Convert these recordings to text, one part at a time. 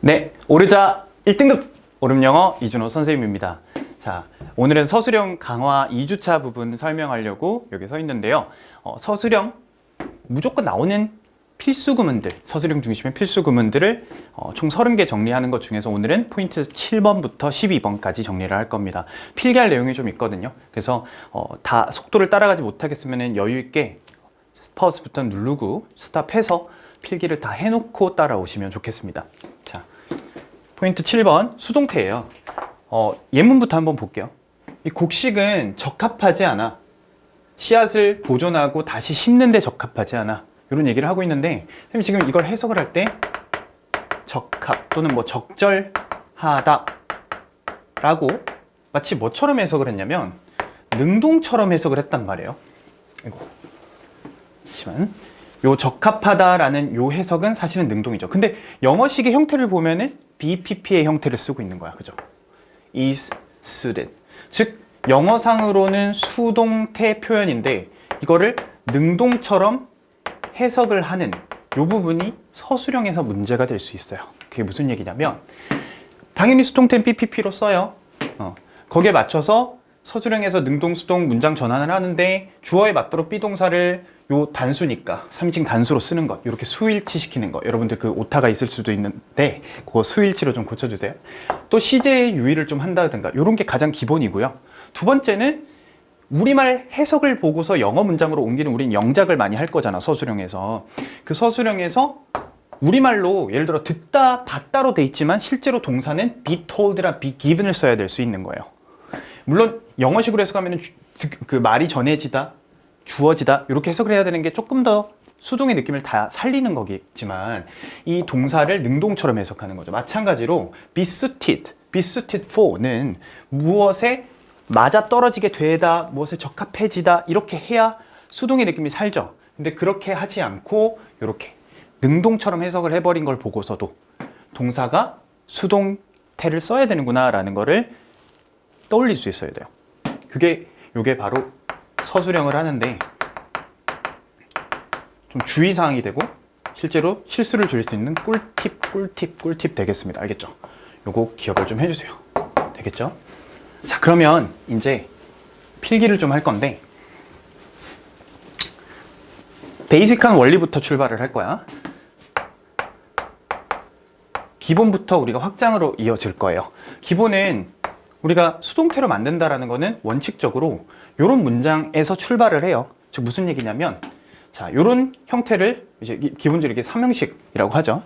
네, 오르자 1등급 오름영어 이준호 선생님입니다. 자, 오늘은 서술형 강화 2주차 부분 설명하려고 여기 서 있는데요. 서술형 무조건 나오는 필수 구문들, 서술형 중심의 필수 구문들을 총 30개 정리하는 것 중에서 오늘은 포인트 7번부터 12번까지 정리를 할 겁니다. 필기할 내용이 좀 있거든요. 그래서 다 속도를 따라가지 못하겠으면 여유 있게 파우스 버튼 누르고 스탑해서 필기를 다 해놓고 따라오시면 좋겠습니다. 자, 포인트 7번 수동태예요. 예문부터 한번 볼게요. 이 곡식은 적합하지 않아. 씨앗을 보존하고 다시 심는데 적합하지 않아. 이런 얘기를 하고 있는데 선생님 지금 이걸 해석을 할 때 적합 또는 뭐 적절하다 라고 마치 뭐처럼 해석을 했냐면 능동처럼 해석을 했단 말이에요. 이거 잠시만. 요 적합하다라는 요 해석은 사실은 능동이죠. 근데 영어식의 형태를 보면은 BPP의 형태를 쓰고 있는 거야. 그죠? is suited. 즉 영어상으로는 수동태 표현인데 이거를 능동처럼 해석을 하는 요 부분이 서술형에서 문제가 될 수 있어요. 그게 무슨 얘기냐면 당연히 수동태는 PPP로 써요. 거기에 맞춰서 서술형에서 능동, 수동 문장 전환을 하는데 주어에 맞도록 비동사를 요 단수니까 3인칭 단수로 쓰는 것, 이렇게 수일치 시키는 것. 여러분들 그 오타가 있을 수도 있는데 그거 수일치로 좀 고쳐주세요. 또 시제의 유의를 좀 한다든가 이런 게 가장 기본이고요. 두 번째는 우리말 해석을 보고서 영어 문장으로 옮기는 우린 영작을 많이 할 거잖아, 서술형에서. 그 서술형에서 우리말로 예를 들어 듣다, 봤다로 돼 있지만 실제로 동사는 be told랑 be given을 써야 될 수 있는 거예요. 물론 영어식으로 해석하면 그 말이 전해지다, 주어지다 이렇게 해석을 해야 되는 게 조금 더 수동의 느낌을 다 살리는 거겠지만 이 동사를 능동처럼 해석하는 거죠. 마찬가지로 be suited for는 무엇에 맞아떨어지게 되다, 무엇에 적합해지다 이렇게 해야 수동의 느낌이 살죠. 근데 그렇게 하지 않고 이렇게 능동처럼 해석을 해버린 걸 보고서도 동사가 수동태를 써야 되는구나 라는 거를 떠올릴 수 있어야 돼요. 요게 바로 서술형을 하는데 좀 주의사항이 되고 실제로 실수를 줄일 수 있는 꿀팁 되겠습니다. 알겠죠? 요거 기억을 좀 해주세요. 되겠죠? 자, 그러면 이제 필기를 좀 할 건데 베이직한 원리부터 출발을 할 거야. 기본부터 우리가 확장으로 이어질 거예요. 기본은 우리가 수동태로 만든다라는 거는 원칙적으로 이런 문장에서 출발을 해요. 즉 무슨 얘기냐면 자, 이런 형태를 이제 기본적으로 이게 삼형식이라고 하죠.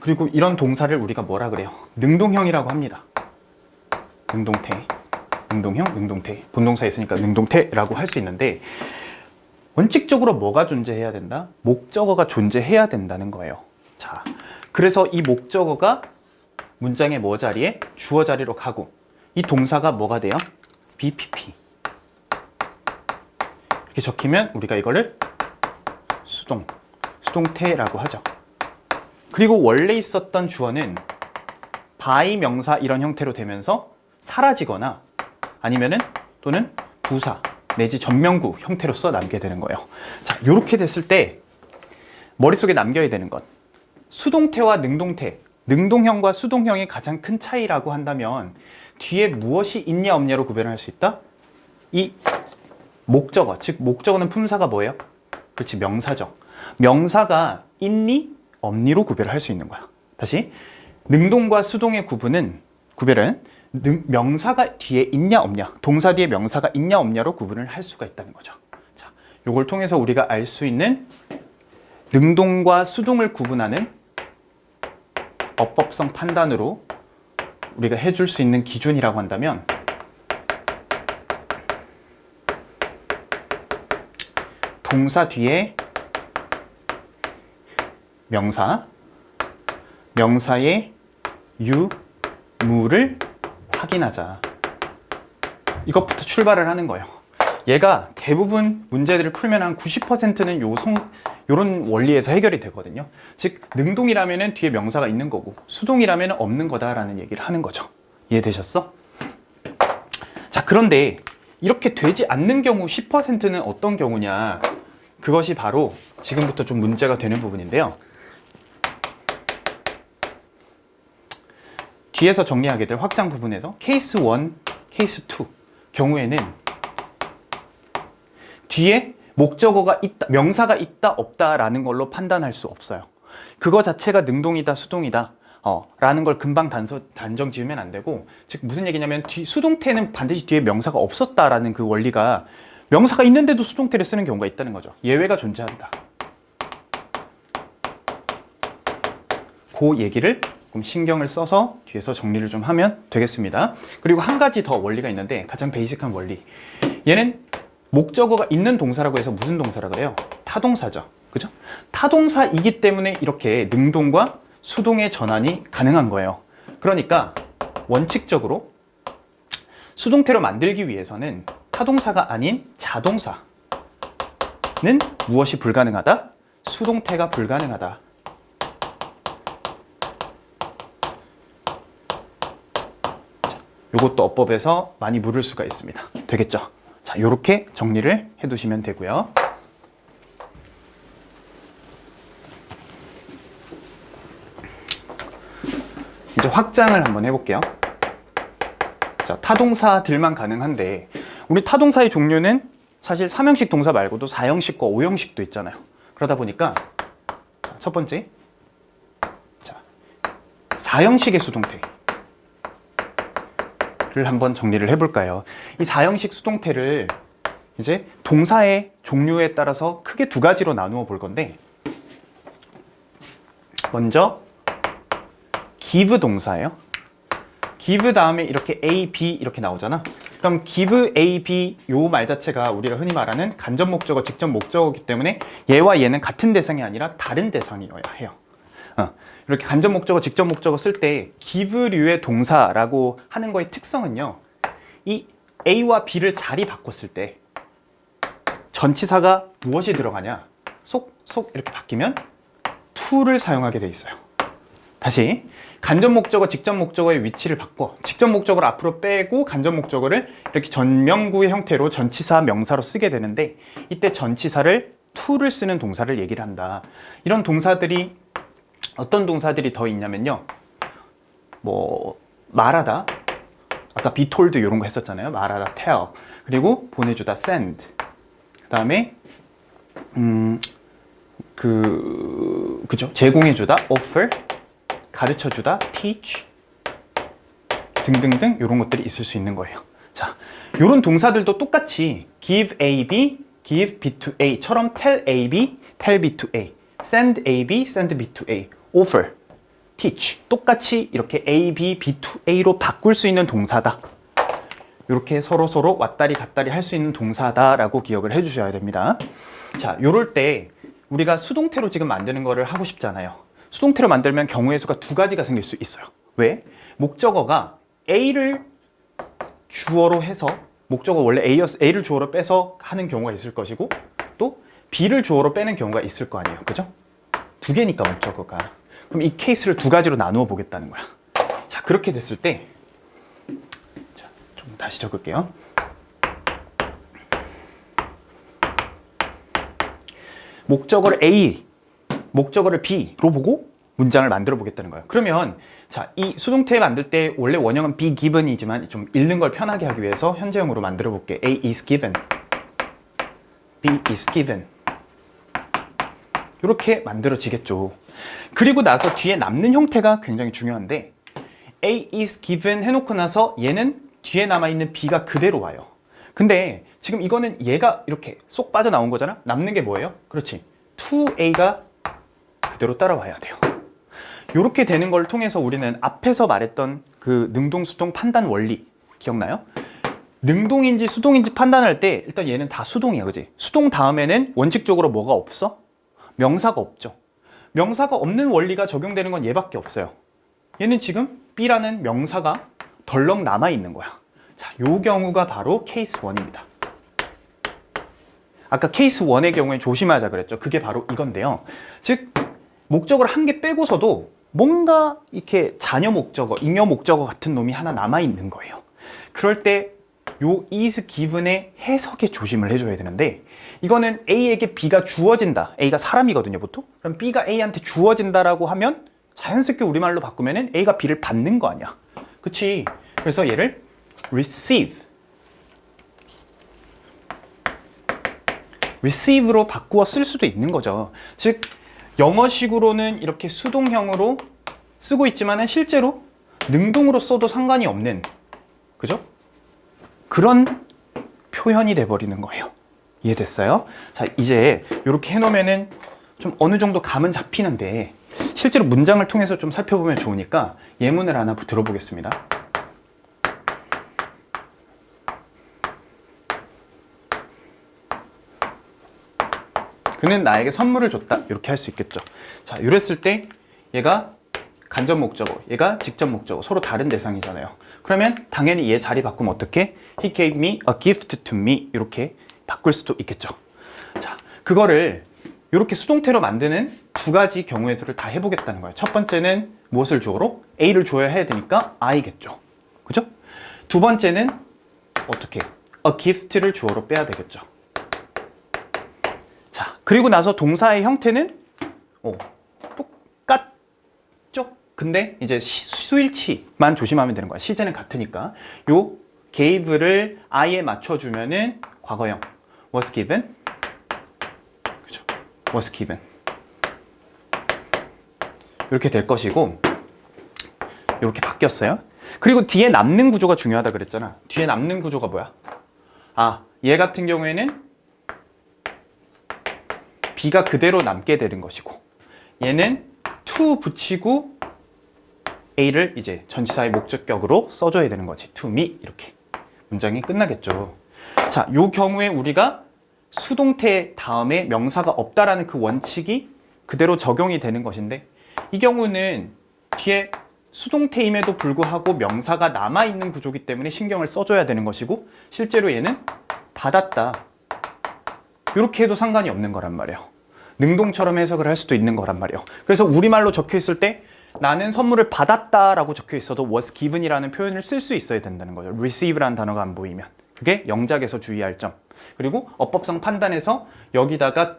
그리고 이런 동사를 우리가 뭐라 그래요? 능동형이라고 합니다. 능동태, 능동형, 능동태. 본동사에 있으니까 능동태라고 할 수 있는데 원칙적으로 뭐가 존재해야 된다? 목적어가 존재해야 된다는 거예요. 자, 그래서 이 목적어가 문장의 뭐 자리에? 주어 자리로 가고 이 동사가 뭐가 돼요? BPP. 이렇게 적히면 우리가 이거를 수동태라고 하죠. 그리고 원래 있었던 주어는 by 명사 이런 형태로 되면서 사라지거나 아니면은 또는 부사 내지 전명구 형태로서 남게 되는 거예요. 자, 이렇게 됐을 때 머릿속에 남겨야 되는 건 수동태와 능동태, 능동형과 수동형의 가장 큰 차이라고 한다면 뒤에 무엇이 있냐 없냐로 구별을 할 수 있다? 이 목적어, 즉 목적어는 품사가 뭐예요? 그렇지, 명사죠. 명사가 있니, 없니로 구별을 할 수 있는 거야. 다시, 능동과 수동의 구별은 명사가 뒤에 있냐 없냐, 동사 뒤에 명사가 있냐 없냐로 구분을 할 수가 있다는 거죠. 자, 요걸 통해서 우리가 알 수 있는 능동과 수동을 구분하는 어법성 판단으로 우리가 해줄 수 있는 기준이라고 한다면 동사 뒤에 명사, 명사의 유무를 확인하자. 이것부터 출발을 하는 거예요. 얘가 대부분 문제들을 풀면 한 90%는 요런 원리에서 해결이 되거든요. 즉 능동이라면 뒤에 명사가 있는 거고 수동이라면 없는 거다라는 얘기를 하는 거죠. 이해되셨어? 자, 그런데 이렇게 되지 않는 경우 10%는 어떤 경우냐? 그것이 바로 지금부터 좀 문제가 되는 부분인데요. 뒤에서 정리하게 될 확장 부분에서 케이스 1, 케이스 2 경우에는 뒤에 목적어가 있다, 명사가 있다, 없다라는 걸로 판단할 수 없어요. 그거 자체가 능동이다, 수동이다 라는 걸 금방 단정 지으면 안 되고, 즉 무슨 얘기냐면 수동태는 반드시 뒤에 명사가 없었다라는 그 원리가 명사가 있는데도 수동태를 쓰는 경우가 있다는 거죠. 예외가 존재한다. 그 얘기를 조금 신경을 써서 뒤에서 정리를 좀 하면 되겠습니다. 그리고 한 가지 더 원리가 있는데, 가장 베이직한 원리. 얘는 목적어가 있는 동사라고 해서 무슨 동사라고 해요? 타동사죠. 그죠? 타동사이기 때문에 이렇게 능동과 수동의 전환이 가능한 거예요. 그러니까 원칙적으로 수동태로 만들기 위해서는 타동사가 아닌 자동사는 무엇이 불가능하다? 수동태가 불가능하다. 이것도 어법에서 많이 물을 수가 있습니다. 되겠죠? 자, 이렇게 정리를 해두시면 되고요. 이제 확장을 한번 해볼게요. 자, 타동사들만 가능한데, 우리 타동사의 종류는 사실 3형식 동사 말고도 4형식과 5형식도 있잖아요. 그러다 보니까 첫 번째, 자, 4형식의 수동태를 한번 정리를 해볼까요? 이 4형식 수동태를 이제 동사의 종류에 따라서 크게 두 가지로 나누어 볼 건데, 먼저 give 동사예요. give 다음에 이렇게 A, B 이렇게 나오잖아. 그럼 give A, B 요 말 자체가 우리가 흔히 말하는 간접 목적어, 직접 목적어이기 때문에 얘와 얘는 같은 대상이 아니라 다른 대상이어야 해요. 이렇게 간접 목적어, 직접 목적어 쓸 때 give류의 동사라고 하는 거의 특성은요, 이 A와 B를 자리 바꿨을 때 전치사가 무엇이 들어가냐, 속 이렇게 바뀌면 to를 사용하게 돼 있어요. 다시, 간접 목적어, 직접 목적어의 위치를 바꿔 직접 목적어를 앞으로 빼고 간접 목적어를 이렇게 전명구의 형태로 전치사, 명사로 쓰게 되는데, 이때 전치사를 to를 쓰는 동사를 얘기를 한다. 이런 동사들이, 어떤 동사들이 더 있냐면요, 뭐 말하다, 아까 be told 이런 거 했었잖아요. 말하다 tell, 그리고 보내주다 send, 그 다음에 그죠? 제공해주다 offer, 가르쳐주다 teach 등등등 이런 것들이 있을 수 있는 거예요. 자, 이런 동사들도 똑같이 give A, B, give B to A처럼 tell A, B, tell B to A, send A, B, send B to A, offer, teach 똑같이 이렇게 A, B, B to A로 바꿀 수 있는 동사다. 이렇게 서로 왔다리 갔다리 할 수 있는 동사다라고 기억을 해주셔야 됩니다. 자, 요럴 때 우리가 수동태로 지금 만드는 거를 하고 싶잖아요. 수동태로 만들면 경우의 수가 두 가지가 생길 수 있어요. 왜? 목적어가 A를 주어로 해서, 목적어 원래 A를 주어로 빼서 하는 경우가 있을 것이고, 또 B를 주어로 빼는 경우가 있을 거 아니에요. 그죠? 두 개니까 목적어가. 그럼 이 케이스를 두 가지로 나누어 보겠다는 거야. 자, 그렇게 됐을 때, 자, 좀 다시 적을게요. 목적어를 A, 목적어를 B로 보고 문장을 만들어 보겠다는 거예요. 그러면 자, 이 수동태 만들 때 원래 원형은 be given이지만 좀 읽는 걸 편하게 하기 위해서 현재형으로 만들어 볼게. A is given, B is given 이렇게 만들어지겠죠. 그리고 나서 뒤에 남는 형태가 굉장히 중요한데, A is given 해놓고 나서 얘는 뒤에 남아있는 B가 그대로 와요. 근데 지금 이거는 얘가 이렇게 쏙 빠져나온 거잖아. 남는 게 뭐예요? 그렇지, to A가 그대로 따라와야 돼요. 이렇게 되는 걸 통해서 우리는 앞에서 말했던 그 능동, 수동 판단 원리 기억나요? 능동인지 수동인지 판단할 때 일단 얘는 다 수동이야, 그지? 수동 다음에는 원칙적으로 뭐가 없어? 명사가 없죠. 명사가 없는 원리가 적용되는 건 얘밖에 없어요. 얘는 지금 B라는 명사가 덜렁 남아있는 거야. 자, 요 경우가 바로 케이스 1입니다. 아까 케이스 1의 경우에 조심하자 그랬죠. 그게 바로 이건데요. 즉, 목적어를 한 개 빼고서도 뭔가 이렇게 잔여 목적어, 잉여 목적어 같은 놈이 하나 남아있는 거예요. 그럴 때 요 is given의 해석에 조심을 해줘야 되는데, 이거는 A에게 B가 주어진다. A가 사람이거든요, 보통. 그럼 B가 A한테 주어진다라고 하면 자연스럽게 우리말로 바꾸면은 A가 B를 받는 거 아니야. 그치? 그래서 얘를 receive로 바꾸어 쓸 수도 있는 거죠. 즉 영어식으로는 이렇게 수동형으로 쓰고 있지만 실제로 능동으로 써도 상관이 없는, 그죠? 그런 표현이 돼버리는 거예요. 이해됐어요? 자, 이제 이렇게 해놓으면은 좀 어느 정도 감은 잡히는데 실제로 문장을 통해서 좀 살펴보면 좋으니까 예문을 하나 들어보겠습니다. 그는 나에게 선물을 줬다. 이렇게 할 수 있겠죠. 자, 이랬을 때 얘가 간접 목적어, 얘가 직접 목적어, 서로 다른 대상이잖아요. 그러면 당연히 얘 자리 바꾸면 어떻게? He gave me a gift to me. 이렇게 바꿀 수도 있겠죠. 자, 그거를 이렇게 수동태로 만드는 두 가지 경우의 수를 다 해보겠다는 거예요. 첫 번째는 무엇을 주어로? A를 주어야 해야 되니까 I겠죠. 그죠? 두 번째는 어떻게? A gift를 주어로 빼야 되겠죠. 자, 그리고 나서 동사의 형태는 똑같죠? 근데 이제 수일치만 조심하면 되는 거야. 시제는 같으니까. 요 gave를 I에 맞춰주면은 과거형 was given, 그죠? was given 이렇게 될 것이고, 이렇게 바뀌었어요. 그리고 뒤에 남는 구조가 중요하다 그랬잖아. 뒤에 남는 구조가 뭐야? 얘 같은 경우에는 B가 그대로 남게 되는 것이고, 얘는 to 붙이고 A를 이제 전치사의 목적격으로 써줘야 되는 거지. to me 이렇게 문장이 끝나겠죠. 자, 요 경우에 우리가 수동태 다음에 명사가 없다라는 그 원칙이 그대로 적용이 되는 것인데, 이 경우는 뒤에 수동태임에도 불구하고 명사가 남아있는 구조이기 때문에 신경을 써줘야 되는 것이고, 실제로 얘는 받았다 이렇게 해도 상관이 없는 거란 말이에요. 능동처럼 해석을 할 수도 있는 거란 말이에요. 그래서 우리말로 적혀 있을 때 나는 선물을 받았다라고 적혀 있어도 was given이라는 표현을 쓸 수 있어야 된다는 거죠. receive라는 단어가 안 보이면. 그게 영작에서 주의할 점. 그리고 어법상 판단에서 여기다가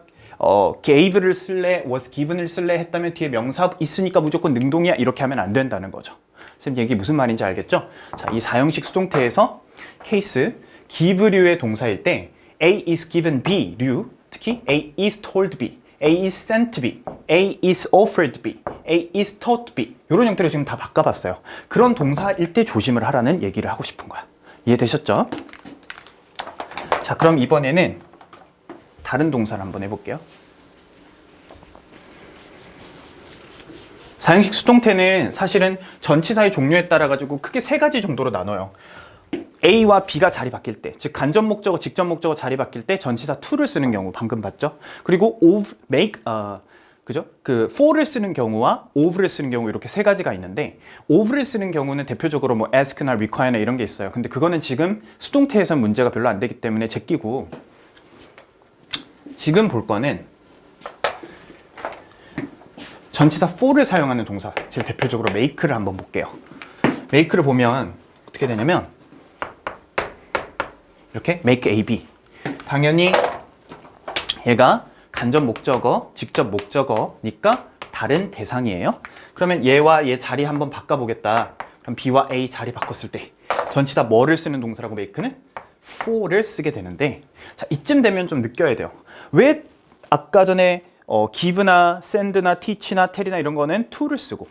gave를 쓸래, was given을 쓸래 했다면 뒤에 명사 있으니까 무조건 능동이야 이렇게 하면 안 된다는 거죠. 선생님 얘기 무슨 말인지 알겠죠? 자, 이 사형식 수동태에서 케이스 give류의 동사일 때 A is given B류, 특히 A is told B, A is sent B, A is offered B, A is taught B 이런 형태로 지금 다 바꿔봤어요. 그런 동사일 때 조심을 하라는 얘기를 하고 싶은 거야. 이해되셨죠? 자, 그럼 이번에는 다른 동사를 한번 해볼게요. 사형식 수동태는 사실은 전치사의 종류에 따라 가지고 크게 세 가지 정도로 나눠요. A와 B가 자리 바뀔 때, 즉 간접 목적어, 직접 목적어 자리 바뀔 때 전치사 to를 쓰는 경우 방금 봤죠? 그리고 그죠? 그 for를 쓰는 경우와 of를 쓰는 경우 이렇게 세 가지가 있는데, of를 쓰는 경우는 대표적으로 뭐 ask나 require나 이런 게 있어요. 근데 그거는 지금 수동태에선 문제가 별로 안 되기 때문에 제끼고, 지금 볼 거는 전치사 for를 사용하는 동사, 제일 대표적으로 make를 한번 볼게요. make를 보면 어떻게 되냐면 이렇게 make A, B. 당연히 얘가 간접 목적어, 직접 목적어니까 다른 대상이에요. 그러면 얘와 얘 자리 한번 바꿔보겠다. 그럼 B와 A 자리 바꿨을 때 전치사 뭐를 쓰는 동사라고 make는 for를 쓰게 되는데, 자, 이쯤 되면 좀 느껴야 돼요. 왜 아까 전에 give나 send나 teach나 tell이나 이런 거는 to를 쓰고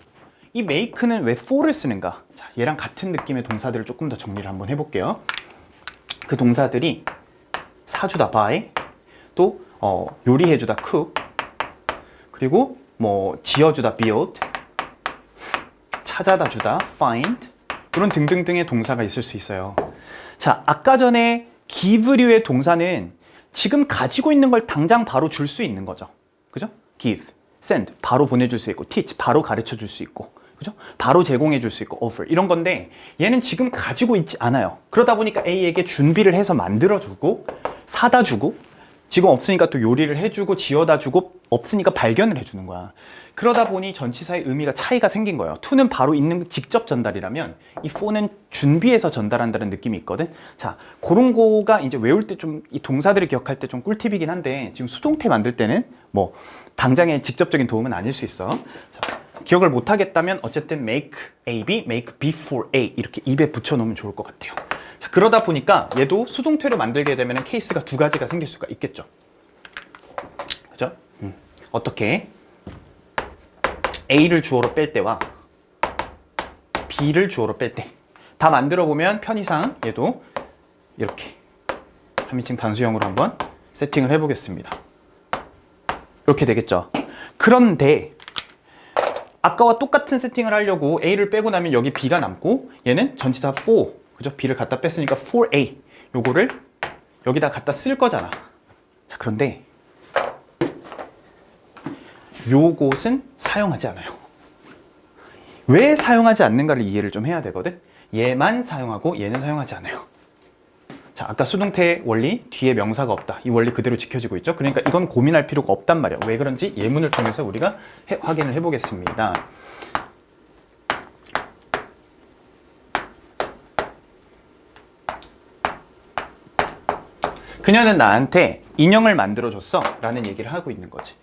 이 make는 왜 for를 쓰는가? 자, 얘랑 같은 느낌의 동사들을 조금 더 정리를 한번 해볼게요. 그 동사들이 사주다 buy, 또 요리해주다 cook, 그리고 뭐 지어주다 build, 찾아다 주다 find, 그런 등등등의 동사가 있을 수 있어요. 자, 아까 전에 give류의 동사는 지금 가지고 있는 걸 당장 바로 줄 수 있는 거죠. 그죠? give, send, 바로 보내줄 수 있고, teach, 바로 가르쳐 줄 수 있고, 그죠? 바로 제공해 줄 수 있고, offer 이런 건데 얘는 지금 가지고 있지 않아요. 그러다 보니까 A에게 준비를 해서 만들어주고 사다 주고, 지금 없으니까 또 요리를 해주고 지어다 주고, 없으니까 발견을 해주는 거야. 그러다 보니 전치사의 의미가 차이가 생긴 거예요. to는 바로 있는 직접 전달이라면 이 for는 준비해서 전달한다는 느낌이 있거든. 자, 그런 거가 이제 외울 때 좀 이 동사들을 기억할 때 좀 꿀팁이긴 한데, 지금 수동태 만들 때는 뭐 당장의 직접적인 도움은 아닐 수 있어. 자, 기억을 못 하겠다면 어쨌든 make A, B, make B for A 이렇게 입에 붙여놓으면 좋을 것 같아요. 자, 그러다 보니까 얘도 수동태로 만들게 되면 케이스가 두 가지가 생길 수가 있겠죠. 그죠? 어떻게 A를 주어로 뺄 때와 B를 주어로 뺄 때 다 만들어 보면 편의상 얘도 이렇게 3인칭 단수형으로 한번 세팅을 해보겠습니다. 이렇게 되겠죠. 그런데 아까와 똑같은 세팅을 하려고 A를 빼고 나면 여기 B가 남고 얘는 전치사 for, 그죠? B를 갖다 뺐으니까 for A 요거를 여기다 갖다 쓸 거잖아. 자, 그런데 요것은 사용하지 않아요. 왜 사용하지 않는가를 이해를 좀 해야 되거든. 얘만 사용하고 얘는 사용하지 않아요. 자, 아까 수동태 원리 뒤에 명사가 없다. 이 원리 그대로 지켜지고 있죠. 그러니까 이건 고민할 필요가 없단 말이야. 왜 그런지 예문을 통해서 우리가 확인을 해보겠습니다. 그녀는 나한테 인형을 만들어줬어 라는 얘기를 하고 있는 거지.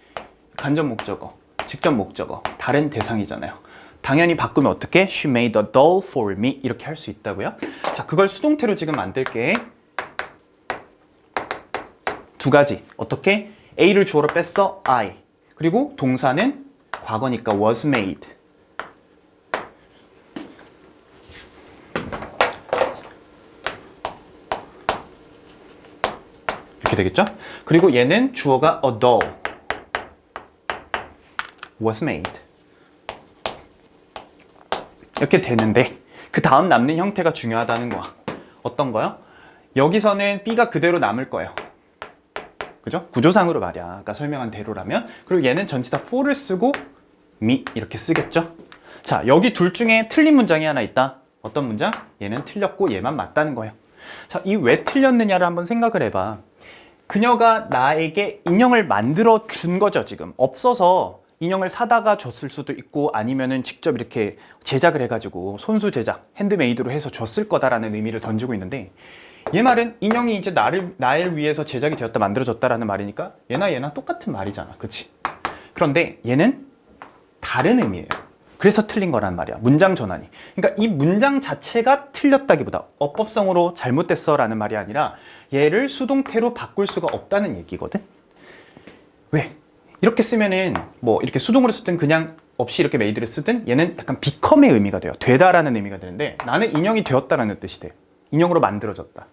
간접 목적어, 직접 목적어, 다른 대상이잖아요. 당연히 바꾸면 어떻게? She made a doll for me 이렇게 할 수 있다고요. 자, 그걸 수동태로 지금 만들게. 두 가지. 어떻게? A를 주어로 뺐어. I. 그리고 동사는 과거니까 was made. 이렇게 되겠죠? 그리고 얘는 주어가 a doll. was made. 이렇게 되는데 그 다음 남는 형태가 중요하다는 거야. 어떤 거요? 여기서는 B가 그대로 남을 거예요. 그죠? 구조상으로 말이야. 아까 설명한 대로라면. 그리고 얘는 전치사 for를 쓰고 me 이렇게 쓰겠죠? 자, 여기 둘 중에 틀린 문장이 하나 있다. 어떤 문장? 얘는 틀렸고 얘만 맞다는 거예요. 자, 이 왜 틀렸느냐를 한번 생각을 해봐. 그녀가 나에게 인형을 만들어 준 거죠, 지금. 없어서 인형을 사다가 줬을 수도 있고 아니면은 직접 이렇게 제작을 해가지고 손수 제작, 핸드메이드로 해서 줬을 거다라는 의미를 던지고 있는데 얘 말은 인형이 이제 나를 위해서 제작이 되었다, 만들어졌다라는 말이니까 얘나 똑같은 말이잖아. 그치? 그런데 얘는 다른 의미예요. 그래서 틀린 거란 말이야. 문장 전환이. 그러니까 이 문장 자체가 틀렸다기보다 어법성으로 잘못됐어 라는 말이 아니라 얘를 수동태로 바꿀 수가 없다는 얘기거든. 왜? 이렇게 쓰면은 뭐 이렇게 수동으로 쓰든 그냥 없이 이렇게 메이드를 쓰든 얘는 약간 become의 의미가 돼요. 되다라는 의미가 되는데 나는 인형이 되었다라는 뜻이 돼. 인형으로 만들어졌다.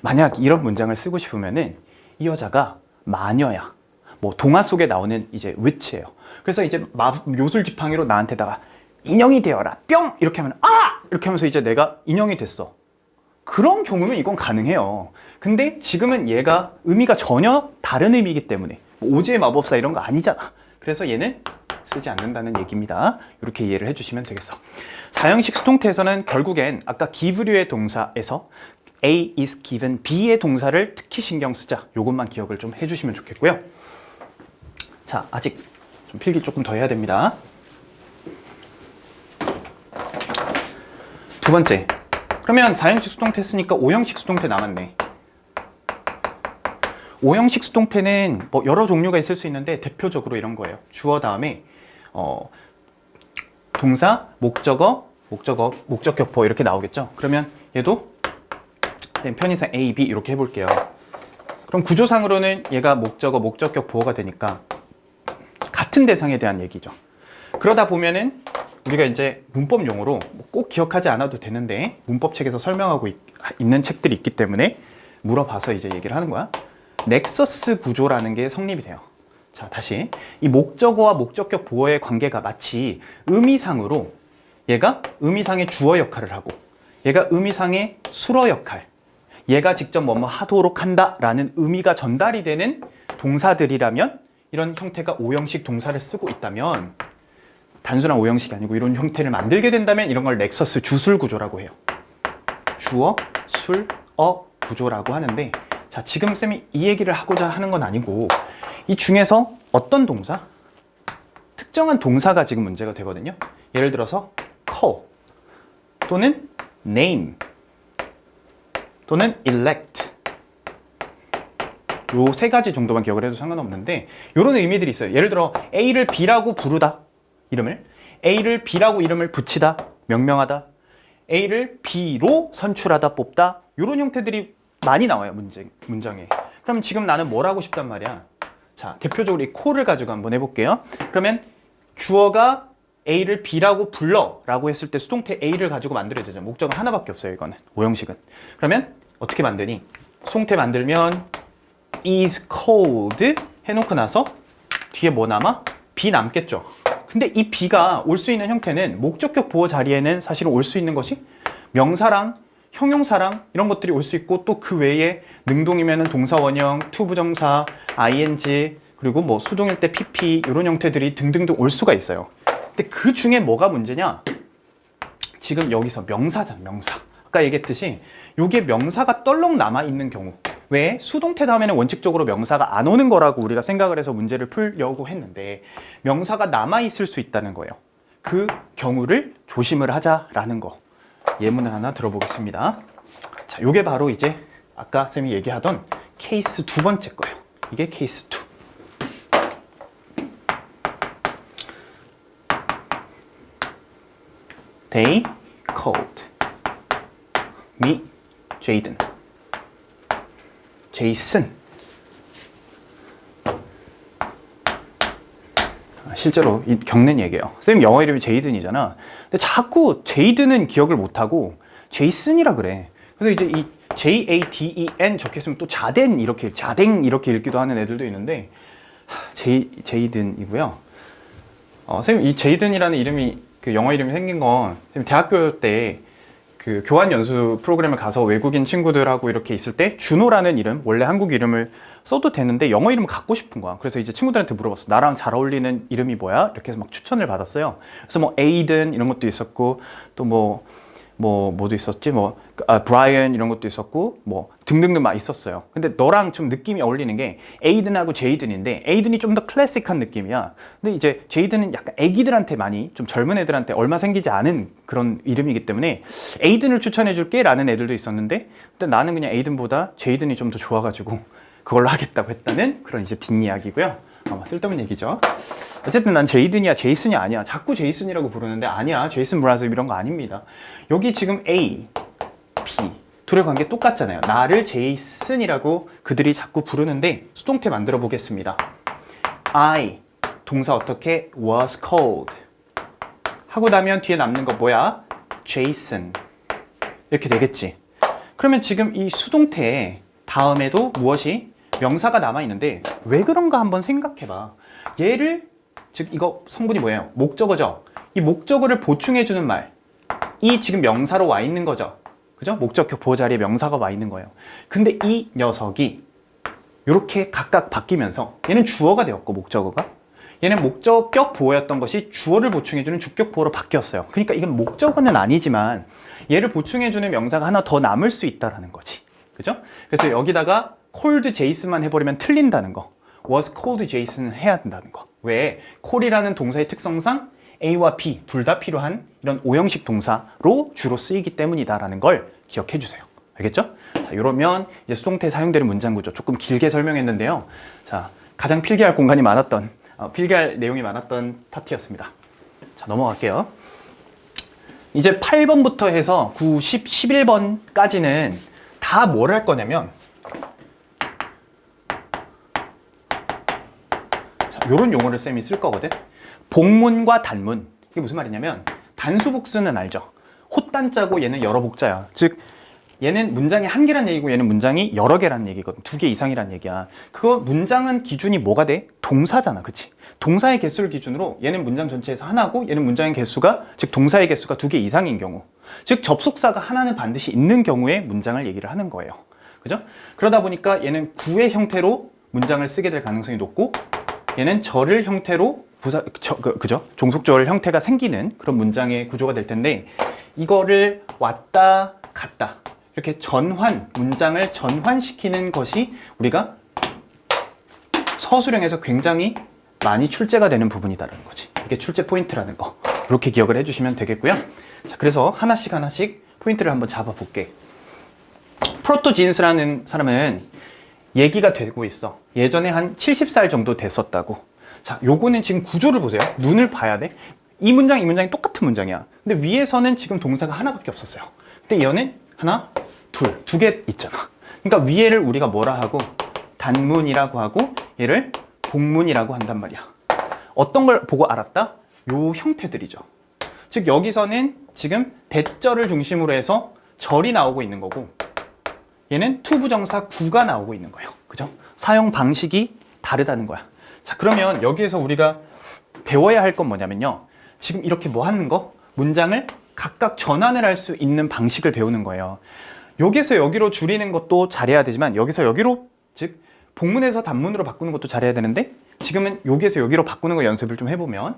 만약 이런 문장을 쓰고 싶으면은 이 여자가 마녀야. 뭐 동화 속에 나오는 이제 witch예요. 그래서 이제 묘술 지팡이로 나한테다가 인형이 되어라. 뿅! 이렇게 하면 아! 이렇게 하면서 이제 내가 인형이 됐어. 그런 경우면 이건 가능해요. 근데 지금은 얘가 의미가 전혀 다른 의미이기 때문에 오즈의 마법사 이런 거 아니잖아. 그래서 얘는 쓰지 않는다는 얘기입니다. 이렇게 이해를 해주시면 되겠어. 사형식 수동태에서는 결국엔 아까 give류의 동사에서 A is given, B의 동사를 특히 신경 쓰자. 요것만 기억을 좀 해주시면 좋겠고요. 자, 아직 좀 필기 조금 더 해야 됩니다. 두 번째. 그러면 4형식 수동태 했으니까 5형식 수동태 남았네. 5형식 수동태는 뭐 여러 종류가 있을 수 있는데 대표적으로 이런 거예요. 주어 다음에 동사, 목적어, 목적 격포 이렇게 나오겠죠. 그러면 얘도 편의상 A, B 이렇게 해볼게요. 그럼 구조상으로는 얘가 목적어, 목적격 보어가 되니까 같은 대상에 대한 얘기죠. 그러다 보면은 우리가 이제 문법 용어로 꼭 기억하지 않아도 되는데 문법책에서 설명하고 있는 책들이 있기 때문에 물어봐서 이제 얘기를 하는 거야. 넥서스 구조라는 게 성립이 돼요. 자, 다시 이 목적어와 목적격 보어의 관계가 마치 의미상으로 얘가 의미상의 주어 역할을 하고 얘가 의미상의 수어 역할, 얘가 직접 뭐뭐 하도록 한다 라는 의미가 전달이 되는 동사들이라면 이런 형태가 5형식 동사를 쓰고 있다면 단순한 5형식이 아니고 이런 형태를 만들게 된다면 이런 걸 넥서스 주술 구조라고 해요. 주어, 술, 어 구조라고 하는데 자, 지금 쌤이 이 얘기를 하고자 하는 건 아니고 이 중에서 어떤 동사? 특정한 동사가 지금 문제가 되거든요. 예를 들어서 call 또는 name 또는 elect 요 세 가지 정도만 기억을 해도 상관없는데 이런 의미들이 있어요. 예를 들어 A를 B라고 부르다 이름을 A를 B라고 이름을 붙이다, 명명하다, A를 B로 선출하다, 뽑다, 이런 형태들이 많이 나와요, 문장에. 그럼 지금 나는 뭘 하고 싶단 말이야. 자, 대표적으로 이 콜을 가지고 한번 해볼게요. 그러면 주어가 A를 B라고 불러 라고 했을 때 수동태 A를 가지고 만들어야 되죠. 목적은 하나밖에 없어요, 이거는. 오형식은. 그러면 어떻게 만드니? 수동태 만들면 is cold 해놓고 나서 뒤에 뭐 남아? B 남겠죠. 근데 이 B가 올 수 있는 형태는 목적격 보호 자리에는 사실은 올 수 있는 것이 명사랑 형용사랑 이런 것들이 올 수 있고, 또 그 외에 능동이면은 동사 원형, to 부정사, ing, 그리고 뭐 수동일 때 pp 이런 형태들이 등등등 올 수가 있어요. 근데 그 중에 뭐가 문제냐? 지금 여기서 명사잖아, 명사. 아까 얘기했듯이 요게 명사가 떨렁 남아 있는 경우. 왜? 수동태 다음에는 원칙적으로 명사가 안 오는 거라고 우리가 생각을 해서 문제를 풀려고 했는데, 명사가 남아 있을 수 있다는 거예요. 그 경우를 조심을 하자라는 거. 예문을 하나 들어보겠습니다. 자, 요게 바로 이제 아까 쌤이 얘기하던 케이스 두 번째 거예요. 이게 케이스 2. They called me Jaden. 제이슨. 실제로 이 겪는 얘기예요. 쌤 영어 이름이 제이든이잖아. 근데 자꾸 제이든은 기억을 못하고 제이슨이라 그래. 그래서 이제 이 Jaden 적혔으면 또 자댕 이렇게 읽기도 하는 애들도 있는데, 제이든이고요. 쌤 이 제이든이라는 이름이, 그 영어 이름이 생긴 건 쌤 대학교 때 그 교환 연수 프로그램을 가서 외국인 친구들하고 이렇게 있을 때 준호라는 이름, 원래 한국 이름을 써도 되는데 영어 이름을 갖고 싶은 거야. 그래서 이제 친구들한테 물어봤어. 나랑 잘 어울리는 이름이 뭐야? 이렇게 해서 막 추천을 받았어요. 그래서 뭐 에이든 이런 것도 있었고, 또 뭐도 있었지? 브라이언 이런 것도 있었고, 뭐 등등등 막 있었어요. 근데 너랑 좀 느낌이 어울리는 게 에이든하고 제이든인데, 에이든이 좀 더 클래식한 느낌이야. 근데 이제 제이든은 약간 애기들한테 많이, 좀 젊은 애들한테 얼마 생기지 않은 그런 이름이기 때문에 에이든을 추천해 줄게 라는 애들도 있었는데, 근데 나는 그냥 에이든보다 제이든이 좀 더 좋아가지고 그걸로 하겠다고 했다는 그런 이제 뒷이야기고요. 아마 쓸데없는 얘기죠. 어쨌든 난 제이든이야 제이슨이 아니야. 자꾸 제이슨이라고 부르는데 아니야. 제이슨 브라즈 이런 거 아닙니다. 여기 지금 A, B 둘의 관계 똑같잖아요. 나를 제이슨이라고 그들이 자꾸 부르는데 수동태 만들어 보겠습니다. I 동사 어떻게? was called 하고 나면 뒤에 남는 거 뭐야? Jason 이렇게 되겠지. 그러면 지금 이 수동태 다음에도 무엇이? 명사가 남아있는데 왜 그런가 한번 생각해봐. 얘를, 즉 이거 성분이 뭐예요? 목적어죠. 이 목적어를 보충해주는 말, 이 지금 명사로 와 있는 거죠. 그죠? 목적격 보호 자리에 명사가 와 있는 거예요. 근데 이 녀석이 이렇게 각각 바뀌면서 얘는 주어가 되었고, 목적어가 얘는 목적격 보호였던 것이 주어를 보충해주는 주격 보호로 바뀌었어요. 그러니까 이건 목적어는 아니지만 얘를 보충해주는 명사가 하나 더 남을 수 있다는 거지. 그죠? 그래서 여기다가 cold Jason만 해버리면 틀린다는 거. was cold Jason 해야 된다는 거. 왜? call이라는 동사의 특성상 A와 B 둘 다 필요한 이런 오형식 동사로 주로 쓰이기 때문이다라는 걸 기억해 주세요. 알겠죠? 자, 이러면 이제 수동태에 사용되는 문장 구조 조금 길게 설명했는데요. 자, 가장 필기할 공간이 많았던, 필기할 내용이 많았던 파트였습니다. 자, 넘어갈게요. 이제 8번부터 해서 9, 10, 11번까지는 다 뭘 할 거냐면, 이런 용어를 쌤이 쓸 거거든. 복문과 단문. 이게 무슨 말이냐면, 단수복수는 알죠? 헛단자고 얘는 여러 복자야. 즉 얘는 문장이 한 개란 얘기고 얘는 문장이 여러 개란 얘기거든. 두 개 이상이란 얘기야. 그거 문장은 기준이 뭐가 돼? 동사잖아. 그치? 동사의 개수를 기준으로 얘는 문장 전체에서 하나고 얘는 문장의 개수가, 즉 동사의 개수가 두 개 이상인 경우, 즉 접속사가 하나는 반드시 있는 경우에 문장을 얘기를 하는 거예요. 그죠? 그러다 보니까 얘는 구의 형태로 문장을 쓰게 될 가능성이 높고, 얘는 절을 형태로 그죠? 종속절 형태가 생기는 그런 문장의 구조가 될 텐데, 이거를 왔다 갔다 이렇게 전환, 문장을 전환시키는 것이 우리가 서술형에서 굉장히 많이 출제가 되는 부분이다라는 거지. 이게 출제 포인트라는 거. 이렇게 기억을 해주시면 되겠고요. 자, 그래서 하나씩 포인트를 한번 잡아볼게. 프로토지인스라는 사람은 얘기가 되고 있어. 예전에 한 70살 정도 됐었다고. 자, 요거는 지금 구조를 보세요. 눈을 봐야 돼. 이 문장이 똑같은 문장이야. 근데 위에서는 지금 동사가 하나밖에 없었어요. 근데 얘는 하나, 둘, 두 개 있잖아. 그러니까 위에를 우리가 뭐라 하고 단문이라고 하고 얘를 복문이라고 한단 말이야. 어떤 걸 보고 알았다? 요 형태들이죠. 즉 여기서는 지금 대절을 중심으로 해서 절이 나오고 있는 거고 얘는 투부정사 구가 나오고 있는 거예요. 그죠? 사용 방식이 다르다는 거야. 자, 그러면 여기에서 우리가 배워야 할 건 뭐냐면요. 지금 이렇게 뭐 하는 거? 문장을 각각 전환을 할 수 있는 방식을 배우는 거예요. 여기서 여기로 줄이는 것도 잘해야 되지만 여기서 여기로, 즉 복문에서 단문으로 바꾸는 것도 잘해야 되는데 지금은 여기에서 여기로 바꾸는 거 연습을 좀 해보면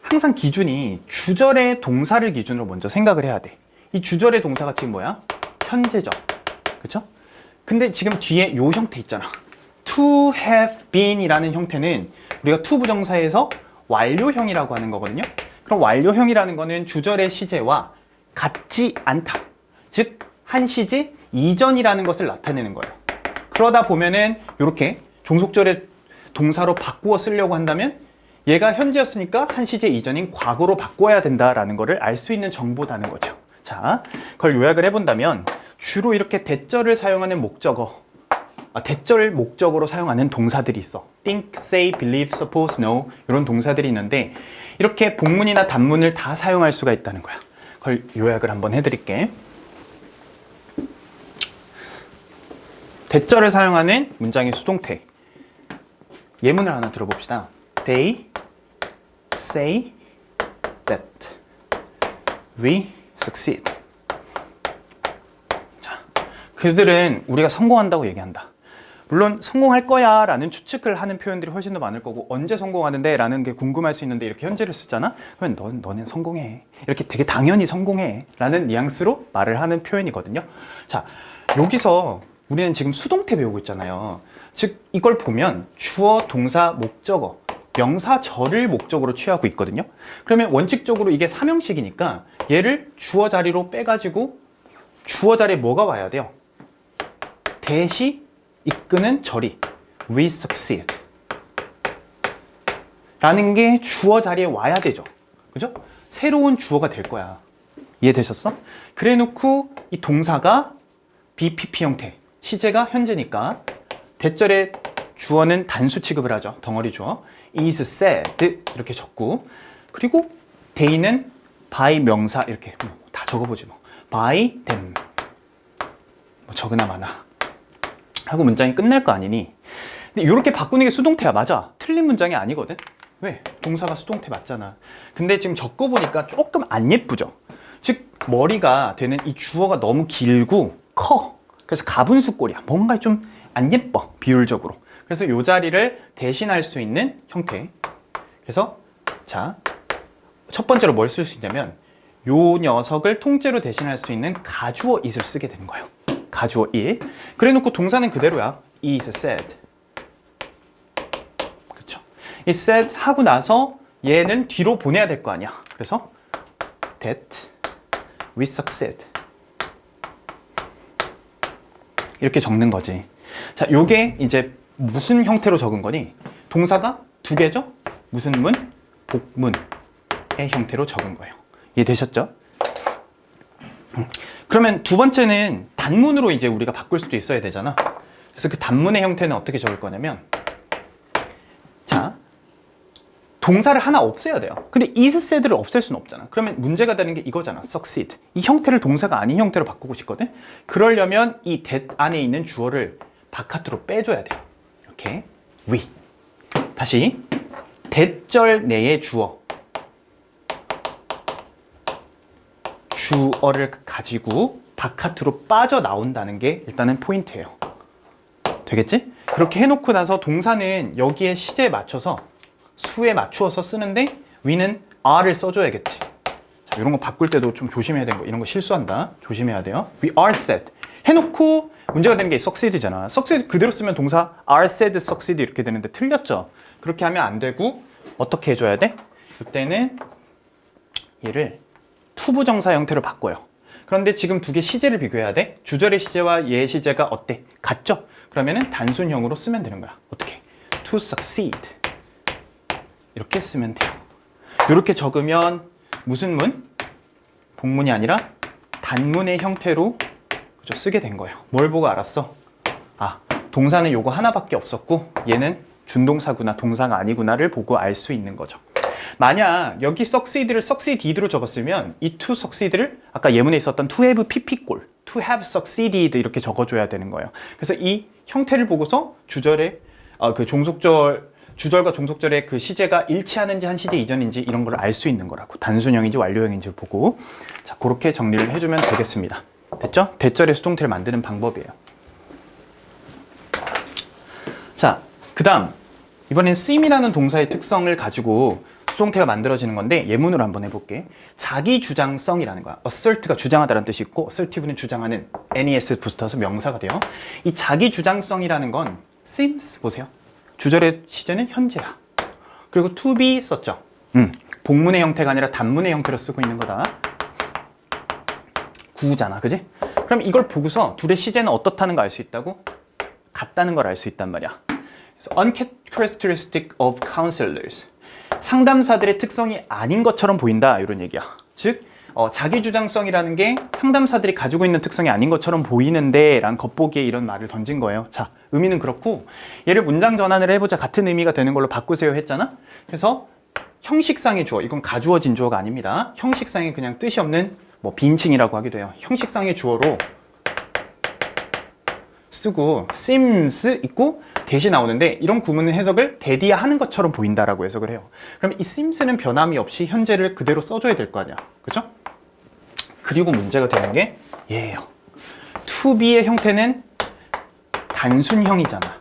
항상 기준이 주절의 동사를 기준으로 먼저 생각을 해야 돼. 이 주절의 동사가 지금 뭐야? 현재적. 그쵸? 근데 지금 뒤에 요 형태 있잖아. to have been 이라는 형태는 우리가 to 부정사에서 완료형이라고 하는 거거든요. 그럼 완료형이라는 거는 주절의 시제와 같지 않다. 즉, 한 시제 이전이라는 것을 나타내는 거예요. 그러다 보면은 이렇게 종속절의 동사로 바꾸어 쓰려고 한다면 얘가 현재였으니까 한 시제 이전인 과거로 바꿔야 된다라는 거를 알 수 있는 정보다는 거죠. 자, 그걸 요약을 해본다면 주로 이렇게 대절을 사용하는 목적어, 대절 목적으로 사용하는 동사들이 있어. think, say, believe, suppose, know 이런 동사들이 있는데 이렇게 복문이나 단문을 다 사용할 수가 있다는 거야. 그걸 요약을 한번 해드릴게. 대절을 사용하는 문장의 수동태. 예문을 하나 들어봅시다. They say that we succeed. 자, 그들은 우리가 성공한다고 얘기한다. 물론 성공할 거야 라는 추측을 하는 표현들이 훨씬 더 많을 거고 언제 성공하는데 라는 게 궁금할 수 있는데 이렇게 현재를 쓰잖아? 그러면 너는 성공해. 이렇게 되게 당연히 성공해 라는 뉘앙스로 말을 하는 표현이거든요. 자, 여기서 우리는 지금 수동태 배우고 있잖아요. 즉 이걸 보면 주어, 동사, 목적어, 명사절을 목적으로 취하고 있거든요. 그러면 원칙적으로 이게 삼형식이니까 얘를 주어 자리로 빼가지고 주어 자리에 뭐가 와야 돼요? 대시 이끄는 절이 we succeed 라는 게 주어 자리에 와야 되죠. 그죠? 새로운 주어가 될 거야. 이해되셨어? 그래 놓고 이 동사가 BPP 형태, 시제가 현재니까 대절의 주어는 단수 취급을 하죠. 덩어리 주어. is said 이렇게 적고 그리고 they는 by 명사 이렇게 다 적어보지 뭐. by them 뭐 적으나 마나 하고 문장이 끝날 거 아니니. 근데 이렇게 바꾸는 게 수동태야. 맞아. 틀린 문장이 아니거든. 왜? 동사가 수동태 맞잖아. 근데 지금 적어보니까 조금 안 예쁘죠. 즉 머리가 되는 이 주어가 너무 길고 커. 그래서 가분수 꼴이야. 뭔가 좀 안 예뻐. 비율적으로. 그래서 이 자리를 대신할 수 있는 형태. 그래서 자, 첫 번째로 뭘 쓸 수 있냐면 요 녀석을 통째로 대신할 수 있는 가주어 it을 쓰게 되는 거예요. 가주어 it. 그래 놓고 동사는 그대로야. is said. 그렇죠? is said 하고 나서 얘는 뒤로 보내야 될 거 아니야. 그래서 that we succeed. 이렇게 적는 거지. 자, 요게 이제 무슨 형태로 적은 거니? 동사가 두 개죠? 무슨 문? 복문의 형태로 적은 거예요. 이해되셨죠? 그러면 두 번째는 단문으로 이제 우리가 바꿀 수도 있어야 되잖아. 그래서 그 단문의 형태는 어떻게 적을 거냐면 자, 동사를 하나 없애야 돼요. 근데 is said를 없앨 수는 없잖아. 그러면 문제가 되는 게 이거잖아. succeed. 이 형태를 동사가 아닌 형태로 바꾸고 싶거든. 그러려면 이 that 안에 있는 주어를 바깥으로 빼줘야 돼요. 이렇게 we. 다시 대절 내의 주어를 가지고 바깥으로 빠져나온다는 게 일단은 포인트예요. 되겠지? 그렇게 해놓고 나서 동사는 여기에 시제에 맞춰서 수에 맞추어서 쓰는데 we는 are를 써줘야겠지. 자, 이런 거 바꿀 때도 좀 조심해야 되는 거. 이런 거 실수한다. 조심해야 돼요. We are said. 해놓고 문제가 되는 게 succeed잖아. succeed 그대로 쓰면 동사 are said succeed 이렇게 되는데 틀렸죠. 그렇게 하면 안 되고 어떻게 해줘야 돼? 그때는 얘를 투부정사 형태로 바꿔요. 그런데 지금 두 개 시제를 비교해야 돼. 주절의 시제와 얘 시제가 어때? 같죠? 그러면은 단순형으로 쓰면 되는 거야. 어떻게? To succeed 이렇게 쓰면 돼요. 이렇게 적으면 무슨 문? 복문이 아니라 단문의 형태로 그죠? 쓰게 된 거예요. 뭘 보고 알았어? 아, 동사는 요거 하나밖에 없었고 얘는 준동사구나 동사가 아니구나를 보고 알 수 있는 거죠. 만약 여기 succeed를 succeeded로 적었으면 이 to succeed를 아까 예문에 있었던 to have pp꼴 to have succeeded 이렇게 적어줘야 되는 거예요. 그래서 이 형태를 보고서 주절의 그 주절과 종속절의 그 시제가 일치하는지 한 시제 이전인지 이런 걸 알 수 있는 거라고. 단순형인지 완료형인지 보고. 자, 그렇게 정리를 해주면 되겠습니다. 됐죠? 대절의 수동태를 만드는 방법이에요. 자, 그 다음 이번엔 seem이라는 동사의 특성을 가지고 수동태가 만들어지는 건데 예문으로 한번 해볼게. 자기 주장성이라는 거야. assert가 주장하다라는 뜻이 있고 assertive는 주장하는 nes 붙어서 명사가 돼요. 이 자기 주장성이라는 건 seems 보세요. 주절의 시제는 현재야. 그리고 to be 썼죠. 복문의 형태가 아니라 단문의 형태로 쓰고 있는 거다. 구잖아, 그지? 그럼 이걸 보고서 둘의 시제는 어떻다는 걸 알 수 있다고? 같다는 걸 알 수 있단 말이야. 그래서 uncharacteristic of counselors. 상담사들의 특성이 아닌 것처럼 보인다 이런 얘기야. 즉 자기 주장성이라는 게 상담사들이 가지고 있는 특성이 아닌 것처럼 보이는데 라는 겉보기에 이런 말을 던진 거예요. 자, 의미는 그렇고 얘를 문장 전환을 해보자. 같은 의미가 되는 걸로 바꾸세요 했잖아. 그래서 형식상의 주어, 이건 가주어진 주어가 아닙니다. 형식상의 그냥 뜻이 없는 뭐 빈칭이라고 하기도 해요. 형식상의 주어로 쓰고 seems 있고 대시 나오는데 이런 구문 해석을 대디야 하는 것처럼 보인다라고 해석을 해요. 그럼 이 seems는 변함이 없이 현재를 그대로 써줘야 될 거 아니야. 그죠? 그리고 문제가 되는 게 얘예요. to be의 형태는 단순형이잖아.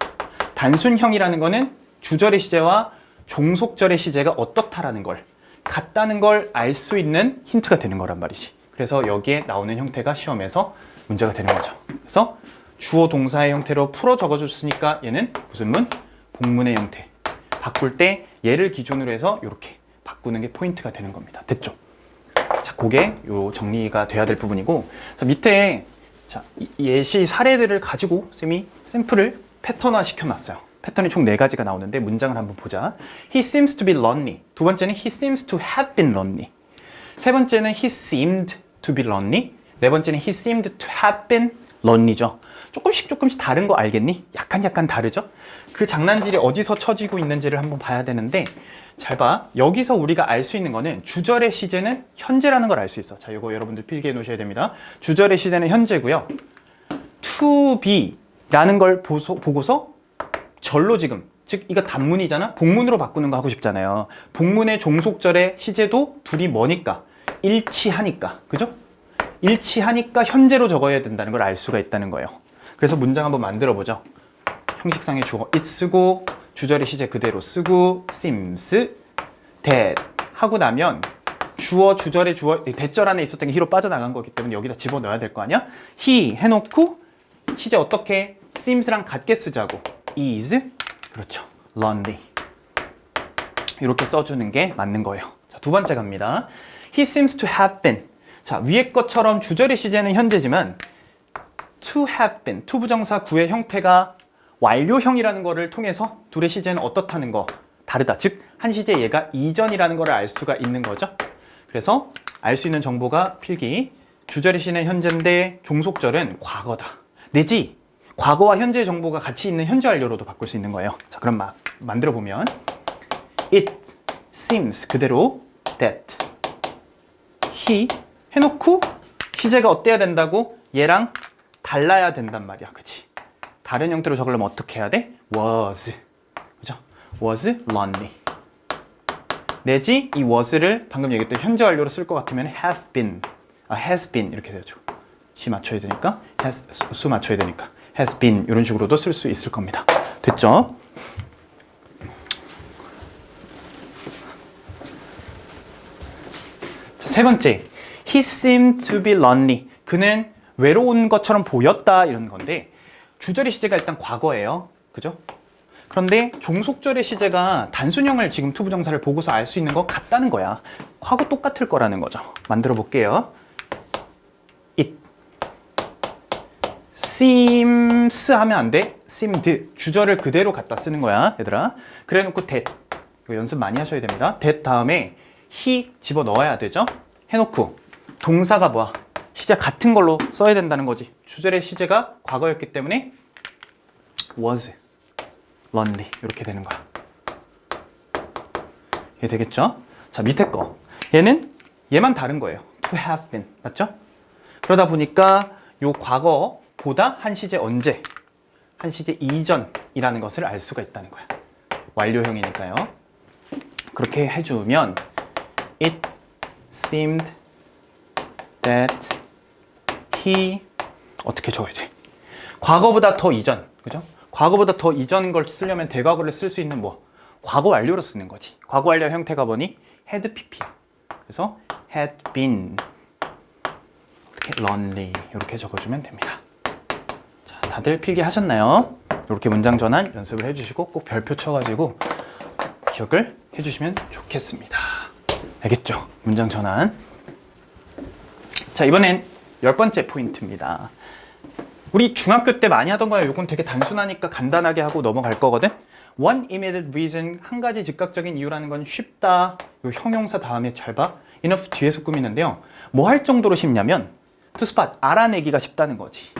단순형이라는 거는 주절의 시제와 종속절의 시제가 어떻다라는 걸 같다는 걸 알 수 있는 힌트가 되는 거란 말이지. 그래서 여기에 나오는 형태가 시험에서 문제가 되는 거죠. 그래서 주어 동사의 형태로 풀어 적어줬으니까 얘는 무슨 문? 복문의 형태. 바꿀 때 얘를 기준으로 해서 이렇게 바꾸는 게 포인트가 되는 겁니다. 됐죠? 자, 그게 요 정리가 돼야 될 부분이고, 자, 밑에 자, 예시 사례들을 가지고 쌤이 샘플을 패턴화 시켜놨어요. 패턴이 총 4가지가 나오는데 문장을 한번 보자. He seems to be lonely. 두 번째는 he seems to have been lonely. 세 번째는 he seemed to be lonely. 네 번째는 he seemed to have been lonely죠. 조금씩 다른 거 알겠니? 약간 다르죠? 그 장난질이 어디서 쳐지고 있는지를 한번 봐야 되는데 잘 봐. 여기서 우리가 알 수 있는 거는 주절의 시제는 현재라는 걸 알 수 있어. 자, 이거 여러분들 필기해 놓으셔야 됩니다. 주절의 시제는 현재고요. to be 라는 걸 보고서 절로 지금 즉 이거 단문이잖아. 복문으로 바꾸는 거 하고 싶잖아요. 복문의 종속절의 시제도 둘이 뭐니까? 일치하니까. 그죠? 일치하니까 현재로 적어야 된다는 걸 알 수가 있다는 거예요. 그래서 문장 한번 만들어 보죠. 형식상의 주어 it 쓰고 주절의 시제 그대로 쓰고 seems, that 하고 나면 주어, 주절의 주어, 대절 안에 있었던 게 he로 빠져나간 거기 때문에 여기다 집어넣어야 될 거 아니야? he 해놓고 시제 어떻게 seems랑 같게 쓰자고 is, 그렇죠, lonely 이렇게 써주는 게 맞는 거예요. 자, 두 번째 갑니다. he seems to have been. 자, 위에 것처럼 주절의 시제는 현재지만 to have been, to 부정사 구의 형태가 완료형이라는 거를 통해서 둘의 시제는 어떻다는 거 다르다. 즉, 한 시제 얘가 이전이라는 거를 알 수가 있는 거죠. 그래서 알 수 있는 정보가 필기. 주절의 시제는 현재인데 종속절은 과거다. 내지 과거와 현재의 정보가 같이 있는 현재 완료로도 바꿀 수 있는 거예요. 자, 그럼 만들어 보면 it seems 그대로 that he 해놓고 시제가 어때야 된다고? 얘랑 달라야 된단 말이야. 그치? 다른 형태로 적으려면 어떻게 해야 돼? was. 그죠? was lonely. 내지 이 was를 방금 얘기했던 현재 완료로 쓸 것 같으면 have been, has been 이렇게 되죠. 시 맞춰야 되니까, 수 맞춰야 되니까 has been 이런 식으로도 쓸 수 있을 겁니다. 됐죠? 자, 세 번째. He seemed to be lonely. 그는 외로운 것처럼 보였다 이런 건데 주절의 시제가 일단 과거예요. 그죠? 그런데 종속절의 시제가 단순형을 지금 투부정사를 보고서 알 수 있는 것 같다는 거야. 하고 똑같을 거라는 거죠. 만들어 볼게요. It seems 하면 안 돼. seemed 주절을 그대로 갖다 쓰는 거야, 얘들아. 그래 놓고 that 이거 연습 많이 하셔야 됩니다. that 다음에 he 집어넣어야 되죠. 해놓고 동사가 뭐야? 시제 같은 걸로 써야 된다는 거지. 주절의 시제가 과거였기 때문에 was lonely 이렇게 되는 거야. 이해 되겠죠? 자, 밑에 거 얘만 다른 거예요. to have been 맞죠? 그러다 보니까 요 과거보다 한 시제 언제, 한 시제 이전이라는 것을 알 수가 있다는 거야. 완료형이니까요. 그렇게 해주면 it seemed that he 어떻게 적어야 돼? 과거보다 더 이전, 그죠? 과거보다 더 이전 걸 쓰려면 대과거를 쓸 수 있는 뭐? 과거 완료로 쓰는 거지. 과거 완료 형태가 뭐니? had pp야. 그래서 had been 이렇게 lonely 이렇게 적어주면 됩니다. 자, 다들 필기 하셨나요? 이렇게 문장 전환 연습을 해주시고 꼭 별표 쳐가지고 기억을 해주시면 좋겠습니다. 알겠죠? 문장 전환. 자, 이번엔 10번째 포인트입니다. 우리 중학교 때 많이 하던 거야. 이건 되게 단순하니까 간단하게 하고 넘어갈 거거든. One immediate reason, 한 가지 즉각적인 이유라는 건 쉽다. 요 형용사 다음에 잘 봐. enough 뒤에서 꾸미는데요. 뭐 할 정도로 쉽냐면 to spot, 알아내기가 쉽다는 거지.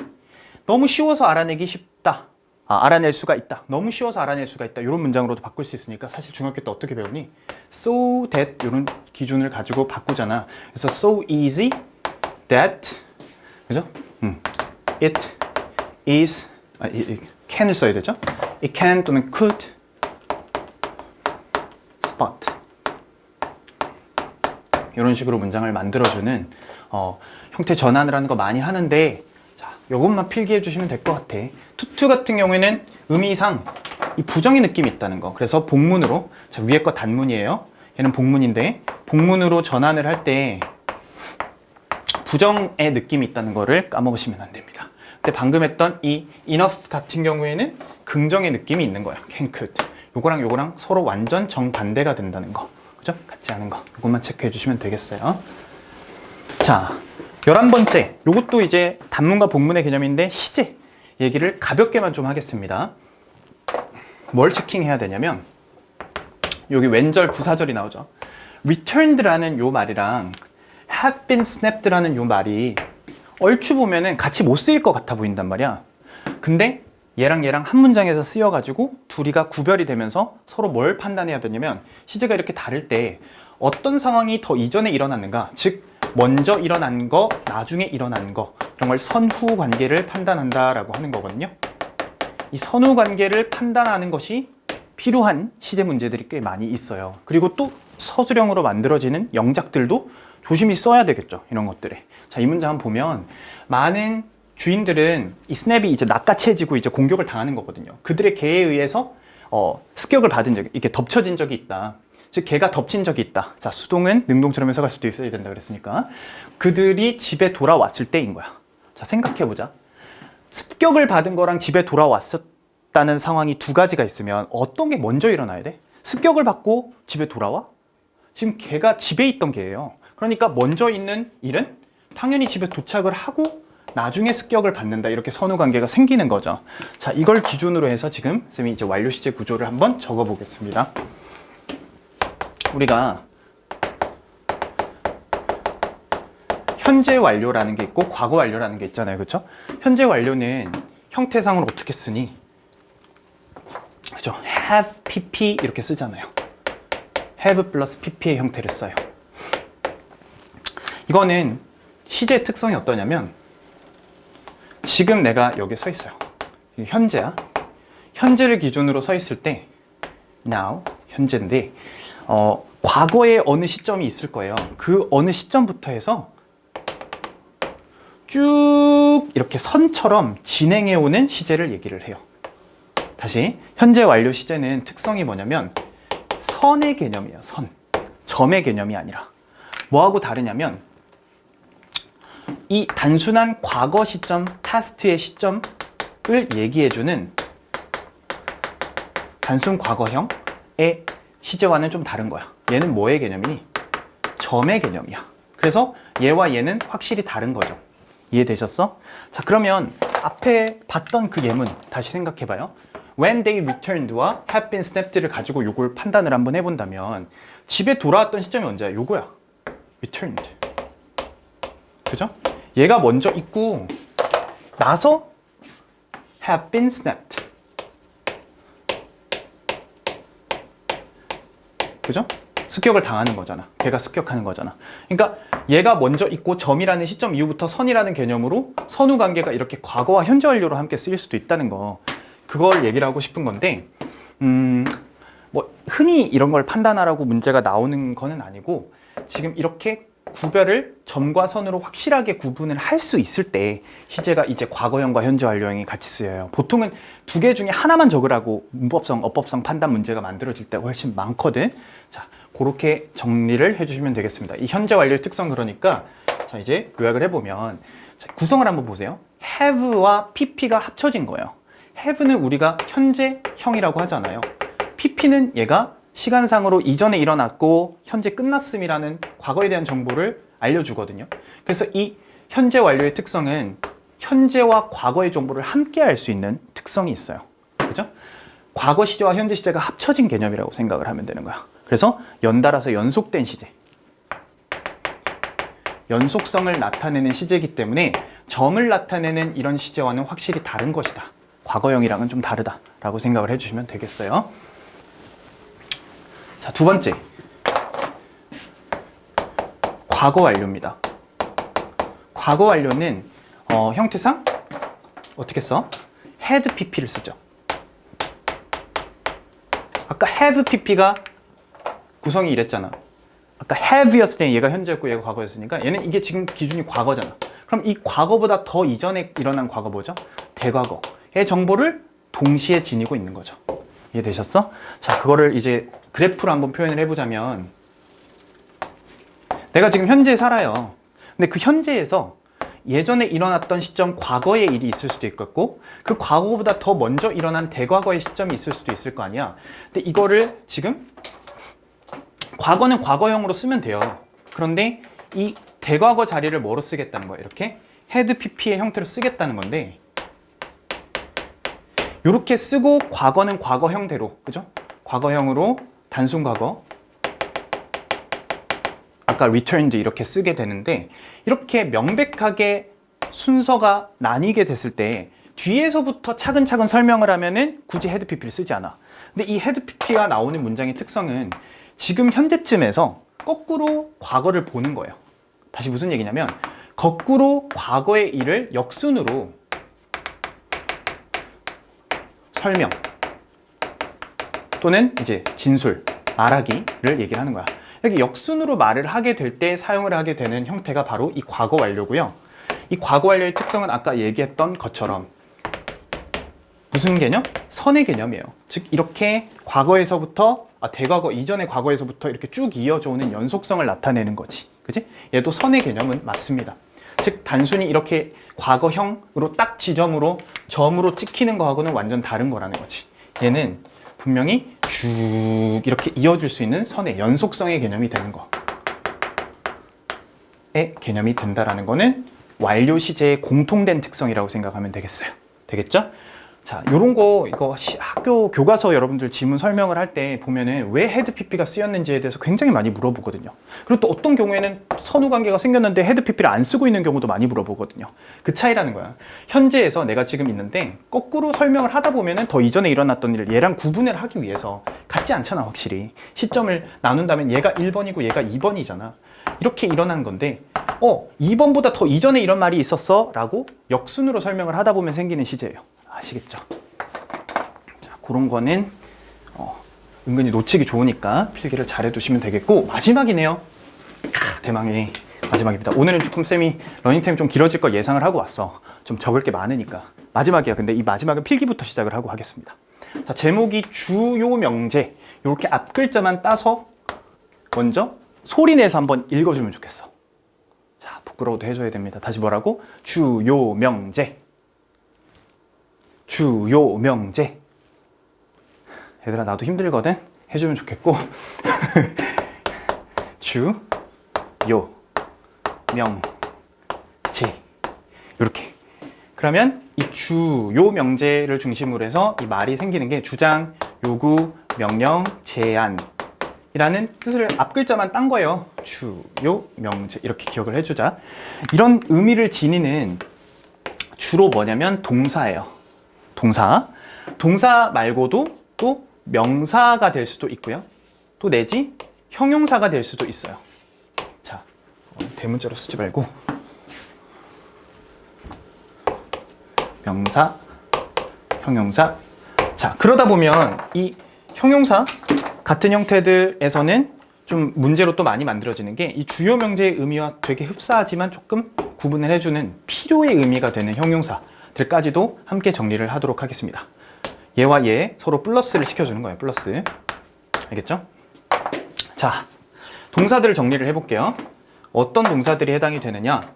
너무 쉬워서 알아내기 쉽다. 알아낼 수가 있다. 너무 쉬워서 알아낼 수가 있다. 이런 문장으로도 바꿀 수 있으니까 사실 중학교 때 어떻게 배우니? So that 이런 기준을 가지고 바꾸잖아. 그래서 so easy that 그죠? It is can을 써야 되죠? It can 또는 could spot 이런 식으로 문장을 만들어주는 형태 전환을 하는 거 많이 하는데 자, 요것만 필기해 주시면 될 것 같아. 투투 같은 경우에는 의미상 이 부정의 느낌이 있다는 거. 그래서 복문으로 자, 위에 거 단문이에요. 얘는 복문인데 복문으로 전환을 할 때 부정의 느낌이 있다는 거를 까먹으시면 안 됩니다. 근데 방금 했던 이 enough 같은 경우에는 긍정의 느낌이 있는 거예요. can, could. 요거랑 서로 완전 정반대가 된다는 거. 그죠? 같지 않은 거. 요것만 체크해 주시면 되겠어요. 자, 11번째. 요것도 이제 단문과 복문의 개념인데 시제 얘기를 가볍게만 좀 하겠습니다. 뭘 체킹해야 되냐면 여기 왼절 부사절이 나오죠. returned라는 요 말이랑 have been snapped라는 요 말이 얼추 보면은 같이 못 쓰일 것 같아 보인단 말이야. 근데 얘랑 한 문장에서 쓰여가지고 둘이가 구별이 되면서 서로 뭘 판단해야 되냐면 시제가 이렇게 다를 때 어떤 상황이 더 이전에 일어났는가, 즉 먼저 일어난 거, 나중에 일어난 거 이런 걸 선후 관계를 판단한다라고 하는 거거든요. 이 선후 관계를 판단하는 것이 필요한 시제 문제들이 꽤 많이 있어요. 그리고 또 서술형으로 만들어지는 영작들도 조심히 써야 되겠죠. 이런 것들에. 자, 이 문장 한번 보면 많은 주인들은 이 스냅이 이제 낚아채지고 이제 공격을 당하는 거거든요. 그들의 개에 의해서 습격을 받은 적이, 이렇게 덮쳐진 적이 있다. 즉 개가 덮친 적이 있다. 자, 수동은 능동처럼 해석할 수도 있어야 된다 그랬으니까 그들이 집에 돌아왔을 때인 거야. 자, 생각해보자. 습격을 받은 거랑 집에 돌아왔었다는 상황이 두 가지가 있으면 어떤 게 먼저 일어나야 돼? 습격을 받고 집에 돌아와? 지금 개가 집에 있던 개예요. 그러니까 먼저 있는 일은 당연히 집에 도착을 하고 나중에 습격을 받는다. 이렇게 선후 관계가 생기는 거죠. 자, 이걸 기준으로 해서 지금 쌤이 이제 완료 시제 구조를 한번 적어 보겠습니다. 우리가 현재 완료라는 게 있고 과거 완료라는 게 있잖아요. 그렇죠? 현재 완료는 형태상으로 어떻게 쓰니? 그죠? have pp 이렇게 쓰잖아요. have 플러스 pp의 형태를 써요. 이거는 시제의 특성이 어떠냐면 지금 내가 여기 서 있어요. 현재야. 현재를 기준으로 서 있을 때 now, 현재인데 과거에 어느 시점이 있을 거예요. 그 어느 시점부터 해서 쭉 이렇게 선처럼 진행해오는 시제를 얘기를 해요. 다시 현재 완료 시제는 특성이 뭐냐면 선의 개념이에요. 선. 점의 개념이 아니라 뭐하고 다르냐면 이 단순한 과거 시점, past의 시점을 얘기해주는 단순 과거형의 시제와는 좀 다른 거야. 얘는 뭐의 개념이니? 점의 개념이야. 그래서 얘와 얘는 확실히 다른 거죠. 이해되셨어? 자, 그러면 앞에 봤던 그 예문 다시 생각해봐요. when they returned와 have been snapped를 가지고 요걸 판단을 한번 해본다면 집에 돌아왔던 시점이 언제야? 요거야. returned. 그죠? 얘가 먼저 있고 나서 have been snapped. 그죠? 습격을 당하는 거잖아. 걔가 습격하는 거잖아. 그러니까 얘가 먼저 있고 점이라는 시점 이후부터 선이라는 개념으로 선후 관계가 이렇게 과거와 현재 완료로 함께 쓰일 수도 있다는 거. 그걸 얘기를 하고 싶은 건데 뭐 흔히 이런 걸 판단하라고 문제가 나오는 거는 아니고 지금 이렇게 구별을 점과 선으로 확실하게 구분을 할 수 있을 때 시제가 이제 과거형과 현재 완료형이 같이 쓰여요. 보통은 두 개 중에 하나만 적으라고 문법성, 어법성 판단 문제가 만들어질 때가 훨씬 많거든. 자, 그렇게 정리를 해주시면 되겠습니다. 이 현재 완료의 특성 그러니까 자 이제 요약을 해보면 자, 구성을 한번 보세요. have와 pp가 합쳐진 거예요. have는 우리가 현재형이라고 하잖아요. pp는 얘가 시간상으로 이전에 일어났고 현재 끝났음이라는 과거에 대한 정보를 알려주거든요. 그래서 이 현재 완료의 특성은 현재와 과거의 정보를 함께 알 수 있는 특성이 있어요. 그죠? 과거 시제와 현재 시제가 합쳐진 개념이라고 생각을 하면 되는 거야. 그래서 연달아서 연속된 시제. 연속성을 나타내는 시제이기 때문에 점을 나타내는 이런 시제와는 확실히 다른 것이다. 과거형이랑은 좀 다르다라고 생각을 해주시면 되겠어요. 자, 두 번째. 과거 완료입니다. 과거 완료는 형태상 어떻게 써? had pp를 쓰죠. 아까 have pp가 구성이 이랬잖아. 아까 have였을 때 얘가 현재였고 얘가 과거였으니까 얘는 이게 지금 기준이 과거잖아. 그럼 이 과거보다 더 이전에 일어난 과거 뭐죠? 대과거의 정보를 동시에 지니고 있는 거죠. 이해되셨어? 자, 그거를 이제 그래프로 한번 표현을 해보자면 내가 지금 현재에 살아요. 근데 그 현재에서 예전에 일어났던 시점 과거의 일이 있을 수도 있겠고 그 과거보다 더 먼저 일어난 대과거의 시점이 있을 수도 있을 거 아니야. 근데 이거를 지금 과거는 과거형으로 쓰면 돼요. 그런데 이 대과거 자리를 뭐로 쓰겠다는 거야? 이렇게 had pp의 형태로 쓰겠다는 건데 이렇게 쓰고 과거는 과거형대로, 그죠? 과거형으로 단순 과거 아까 returned 이렇게 쓰게 되는데 이렇게 명백하게 순서가 나뉘게 됐을 때 뒤에서부터 차근차근 설명을 하면은 굳이 had pp를 쓰지 않아. 근데 이 had pp가 나오는 문장의 특성은 지금 현재쯤에서 거꾸로 과거를 보는 거예요. 다시 무슨 얘기냐면 거꾸로 과거의 일을 역순으로 설명 또는 이제 진술, 말하기를 얘기를 하는 거야. 이렇게 역순으로 말을 하게 될 때 사용을 하게 되는 형태가 바로 이 과거 완료고요. 이 과거 완료의 특성은 아까 얘기했던 것처럼 무슨 개념? 선의 개념이에요. 즉 이렇게 과거에서부터 대과거 이전의 과거에서부터 이렇게 쭉 이어져 오는 연속성을 나타내는 거지. 그지? 얘도 선의 개념은 맞습니다. 즉 단순히 이렇게 과거형으로 딱 지점으로 점으로 찍히는 거하고는 완전 다른 거라는 거지. 얘는 분명히 쭉 이렇게 이어질 수 있는 선의 연속성의 개념이 되는 거의 개념이 된다라는 거는 완료 시제의 공통된 특성이라고 생각하면 되겠어요. 되겠죠? 자, 요런 거 이거 학교 교과서 여러분들 지문 설명을 할 때 보면은 왜 had pp가 쓰였는지에 대해서 굉장히 많이 물어보거든요. 그리고 또 어떤 경우에는 선후 관계가 생겼는데 had pp를 안 쓰고 있는 경우도 많이 물어보거든요. 그 차이라는 거야. 현재에서 내가 지금 있는데 거꾸로 설명을 하다 보면은 더 이전에 일어났던 일을 얘랑 구분을 하기 위해서 같지 않잖아, 확실히. 시점을 나눈다면 얘가 1번이고 얘가 2번이잖아. 이렇게 일어난 건데 2번보다 더 이전에 이런 말이 있었어 라고 역순으로 설명을 하다 보면 생기는 시제예요. 아시겠죠? 자, 그런 거는 은근히 놓치기 좋으니까 필기를 잘 해두시면 되겠고 마지막이네요. 대망의 마지막입니다. 오늘은 조금 쌤이 러닝타임 좀 길어질 걸 예상을 하고 왔어. 좀 적을 게 많으니까 마지막이야. 근데 이 마지막은 필기부터 시작을 하고 하겠습니다. 자, 제목이 주요 명제. 이렇게 앞 글자만 따서 먼저 소리 내서 한번 읽어주면 좋겠어. 자, 부끄러워도 해줘야 됩니다. 다시 뭐라고? 주요 명제. 주요 명제. 얘들아, 나도 힘들거든? 해주면 좋겠고. 주요 명제. 이렇게 그러면 이 주요 명제를 중심으로 해서 이 말이 생기는 게 주장, 요구, 명령, 제안 이라는 뜻을 앞글자만 딴 거예요. 주요 명제 이렇게 기억을 해주자. 이런 의미를 지니는 주로 뭐냐면 동사예요. 동사 말고도 또 명사가 될 수도 있고요. 또 내지 형용사가 될 수도 있어요. 자, 대문자로 쓰지 말고 명사, 형용사. 자, 그러다 보면 이 형용사 같은 형태들에서는 좀 문제로 또 많이 만들어지는 게 이 주요 명제의 의미와 되게 흡사하지만 조금 구분을 해주는 필요의 의미가 되는 형용사들까지도 함께 정리를 하도록 하겠습니다. 얘와 얘 서로 플러스를 시켜주는 거예요. 플러스. 알겠죠? 자, 동사들을 정리를 해볼게요. 어떤 동사들이 해당이 되느냐?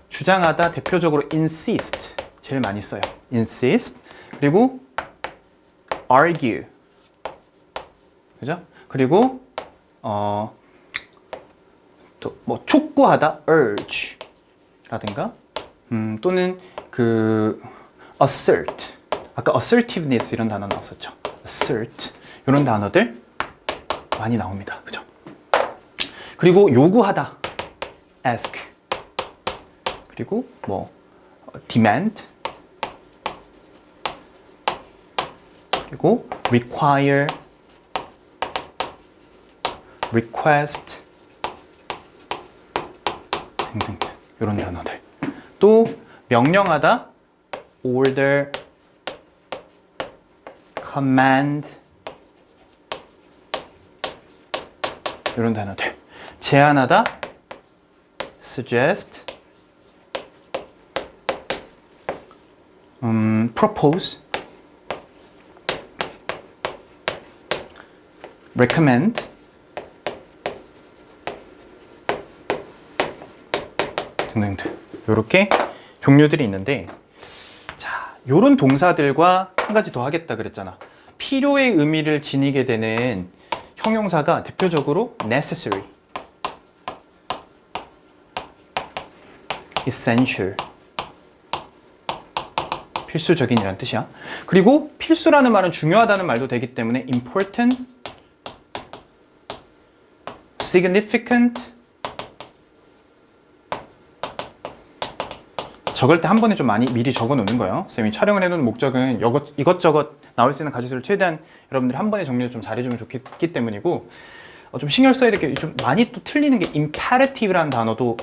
주장하다 대표적으로 insist 제일 많이 써요. insist. 그리고 argue. 그죠? 그리고 또 뭐 촉구하다 urge 라든가 또는 그 assert. 아까 assertiveness 이런 단어 나왔었죠. assert 이런 단어들 많이 나옵니다. 그죠? 그리고 요구하다 ask. 그리고 뭐 demand. 그리고 require, request 등등등 이런 단어들. 또 명령하다 order, command 이런 단어들. 제안하다 suggest, propose, recommend 등등등 이렇게 종류들이 있는데, 자, 요런 동사들과 한 가지 더 하겠다 그랬잖아. 필요의 의미를 지니게 되는 형용사가 대표적으로 necessary, essential 필수적인이라는 뜻이야. 그리고 필수라는 말은 중요하다는 말도 되기 때문에 important, significant. 적을 때 한 번에 좀 많이 미리 적어 놓는 거예요. 쌤이 촬영을 해놓은 목적은 이것저것 나올 수 있는 가지수를 최대한 여러분들이 한 번에 정리를 좀 잘해주면 좋겠기 때문이고, 좀 신경 써야 될 게 좀 많이 또 틀리는 게 imperative라는 단어도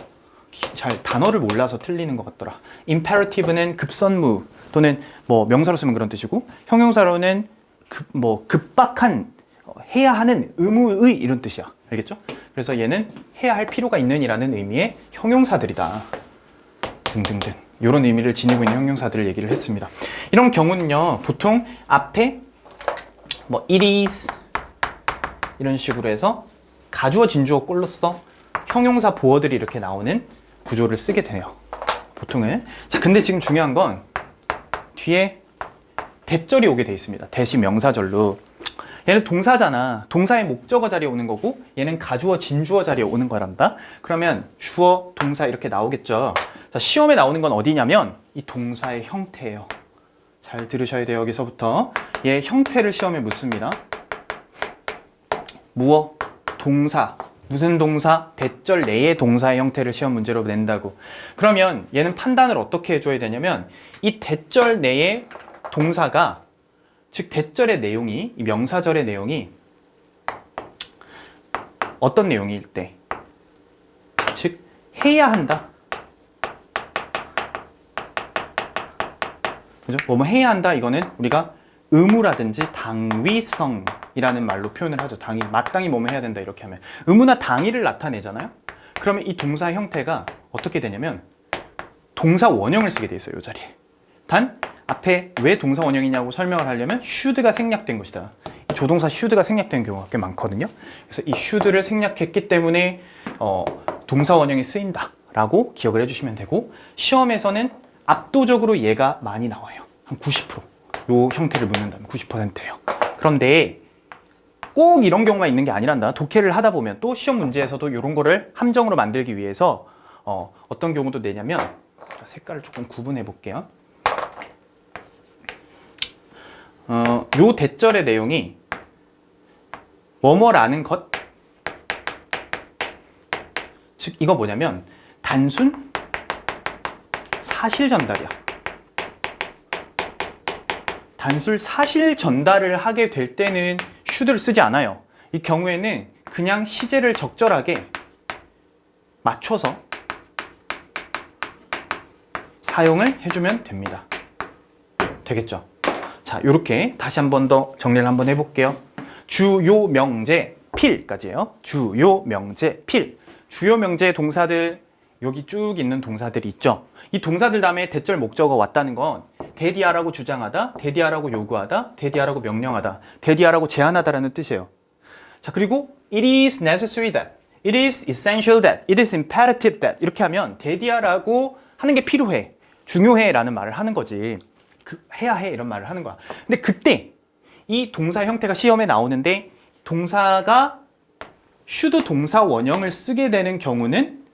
잘 단어를 몰라서 틀리는 것 같더라. imperative는 급선무 또는 뭐 명사로 쓰면 그런 뜻이고, 형용사로는 급박한, 해야 하는 의무의 이런 뜻이야. 알겠죠? 그래서 얘는 해야 할 필요가 있는이라는 의미의 형용사들이다. 등등등 이런 의미를 지니고 있는 형용사들을 얘기를 했습니다. 이런 경우는요, 보통 앞에 뭐 it is 이런 식으로 해서 가주어 진주어 꼴로써 형용사 보어들이 이렇게 나오는 구조를 쓰게 돼요. 보통은. 자, 근데 지금 중요한 건 뒤에 대절이 오게 돼 있습니다. 대시 명사절로. 얘는 동사잖아. 동사의 목적어 자리에 오는 거고, 얘는 가주어 진주어 자리에 오는 거란다. 그러면 주어 동사 이렇게 나오겠죠. 자, 시험에 나오는 건 어디냐면 이 동사의 형태예요. 잘 들으셔야 돼요. 여기서부터 얘 형태를 시험에 묻습니다. 무어, 동사, 무슨 동사, 대절 내의 동사의 형태를 시험 문제로 낸다고. 그러면 얘는 판단을 어떻게 해줘야 되냐면 이 대절 내의 동사가, 즉 대절의 내용이, 이 명사절의 내용이 어떤 내용일 때, 즉 해야 한다. 그죠? 뭐뭐 해야 한다. 이거는 우리가 의무라든지 당위성이라는 말로 표현을 하죠. 마땅히 뭐뭐 해야 된다 이렇게 하면 의무나 당위를 나타내잖아요. 그러면 이 동사 형태가 어떻게 되냐면 동사 원형을 쓰게 돼 있어요. 이 자리에. 단 앞에 왜 동사 원형이냐고 설명을 하려면 should가 생략된 것이다. 이 조동사 should가 생략된 경우가 꽤 많거든요. 그래서 이 should를 생략했기 때문에 동사 원형이 쓰인다 라고 기억을 해주시면 되고, 시험에서는 압도적으로 얘가 많이 나와요. 한 90%. 요 형태를 묻는다면 90%예요. 그런데 꼭 이런 경우만 있는 게 아니란다. 독해를 하다 보면 또 시험 문제에서도 이런 거를 함정으로 만들기 위해서 어떤 경우도 내냐면 자, 색깔을 조금 구분해 볼게요. 요 대절의 내용이 뭐뭐라는 것, 즉 이거 뭐냐면 단순 사실 전달이야. 단순 사실 전달을 하게 될 때는 should를 쓰지 않아요. 이 경우에는 그냥 시제를 적절하게 맞춰서 사용을 해주면 됩니다. 되겠죠? 자, 요렇게 다시 한 번 더 정리를 한번 해볼게요. 주요, 명제, 필까지예요. 주요, 명제, 필. 주요, 명제 동사들, 여기 쭉 있는 동사들이 있죠. 이 동사들 다음에 대절 목적어가 왔다는 건 대디하라고 주장하다, 대디하라고 요구하다, 대디하라고 명령하다, 대디하라고 제안하다라는 뜻이에요. 자, 그리고 it is necessary that, it is essential that, it is imperative that 이렇게 하면 대디하라고 하는 게 필요해, 중요해 라는 말을 하는 거지. 해야 해 이런 말을 하는 거야. 근데 그때 이 동사 형태가 시험에 나오는데 동사가 should 동사 원형을 쓰게 되는 경우는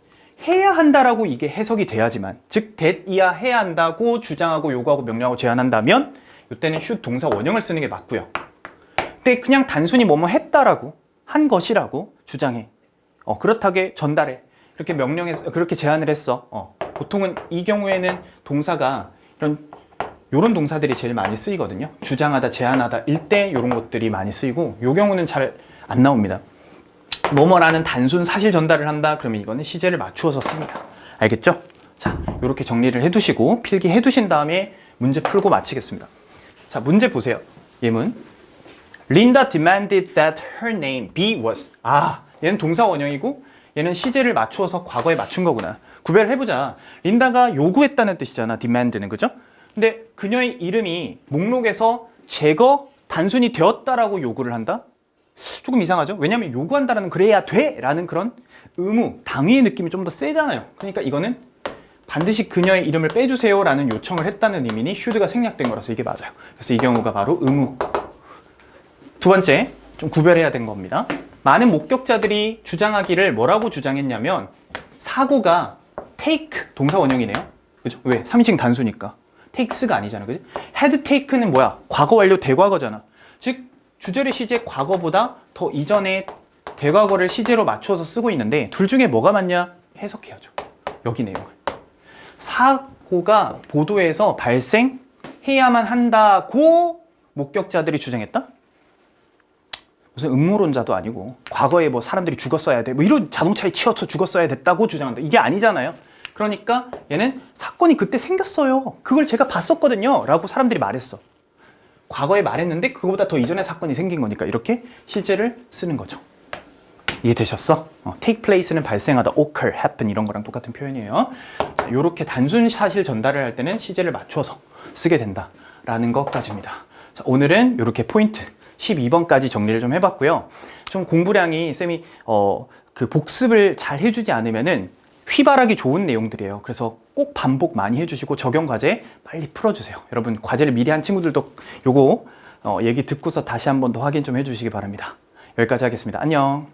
해야 한다라고 이게 해석이 돼야지만, 즉 that이야 해야 한다고 주장하고 요구하고 명령하고 제안한다면 이때는 should 동사 원형을 쓰는 게 맞고요. 근데 그냥 단순히 뭐뭐 했다라고 한 것이라고 주장해. 그렇다게 전달해. 이렇게 명령해서 그렇게 제안을 했어. 보통은 이 경우에는 동사가 요런 동사들이 제일 많이 쓰이거든요. 주장하다, 제안하다 일때 이런 것들이 많이 쓰이고, 요 경우는 잘 안 나옵니다. 뭐뭐라는 단순 사실 전달을 한다 그러면 이거는 시제를 맞추어서 씁니다. 알겠죠? 자, 요렇게 정리를 해두시고 필기해 두신 다음에 문제 풀고 마치겠습니다. 자, 문제 보세요. 예문. Linda demanded that her name be was. 얘는 동사 원형이고 얘는 시제를 맞추어서 과거에 맞춘 거구나. 구별해보자. 린다가 요구했다는 뜻이잖아, demand는. 그죠? 근데 그녀의 이름이 목록에서 제거 단순히 되었다라고 요구를 한다? 조금 이상하죠? 왜냐면 요구한다라는 그래야 돼 라는 그런 의무, 당위의 느낌이 좀 더 세잖아요. 그러니까 이거는 반드시 그녀의 이름을 빼주세요 라는 요청을 했다는 의미니 should가 생략된 거라서 이게 맞아요. 그래서 이 경우가 바로 의무. 두 번째, 좀 구별해야 된 겁니다. 많은 목격자들이 주장하기를 뭐라고 주장했냐면 사고가 take 동사 원형이네요. 그죠? 왜? 3인칭 단수니까. takes가 아니잖아. 그죠? had taken은 뭐야? 과거 완료 대과거잖아. 즉 주절의 시제 과거보다 더 이전에 대과거를 시제로 맞춰서 쓰고 있는데 둘 중에 뭐가 맞냐? 해석해야죠. 여기 내용을. 사고가 보도에서 발생해야만 한다고 목격자들이 주장했다? 무슨 음모론자도 아니고 과거에 뭐 사람들이 죽었어야 돼, 뭐 이런 자동차에 치여서 죽었어야 됐다고 주장한다. 이게 아니잖아요. 그러니까 얘는 사건이 그때 생겼어요. 그걸 제가 봤었거든요. 라고 사람들이 말했어. 과거에 말했는데 그거보다 더 이전에 사건이 생긴 거니까 이렇게 시제를 쓰는 거죠. 이해되셨어? take place는 발생하다, occur, happen 이런 거랑 똑같은 표현이에요. 자, 이렇게 단순 사실 전달을 할 때는 시제를 맞춰서 쓰게 된다라는 것까지입니다. 자, 오늘은 이렇게 포인트 12번까지 정리를 좀 해봤고요. 좀 공부량이 쌤이 그 복습을 잘 해주지 않으면은 휘발하기 좋은 내용들이에요. 그래서 꼭 반복 많이 해주시고 적용 과제 빨리 풀어주세요. 여러분 과제를 미리 한 친구들도 요거 얘기 듣고서 다시 한 번 더 확인 좀 해주시기 바랍니다. 여기까지 하겠습니다. 안녕.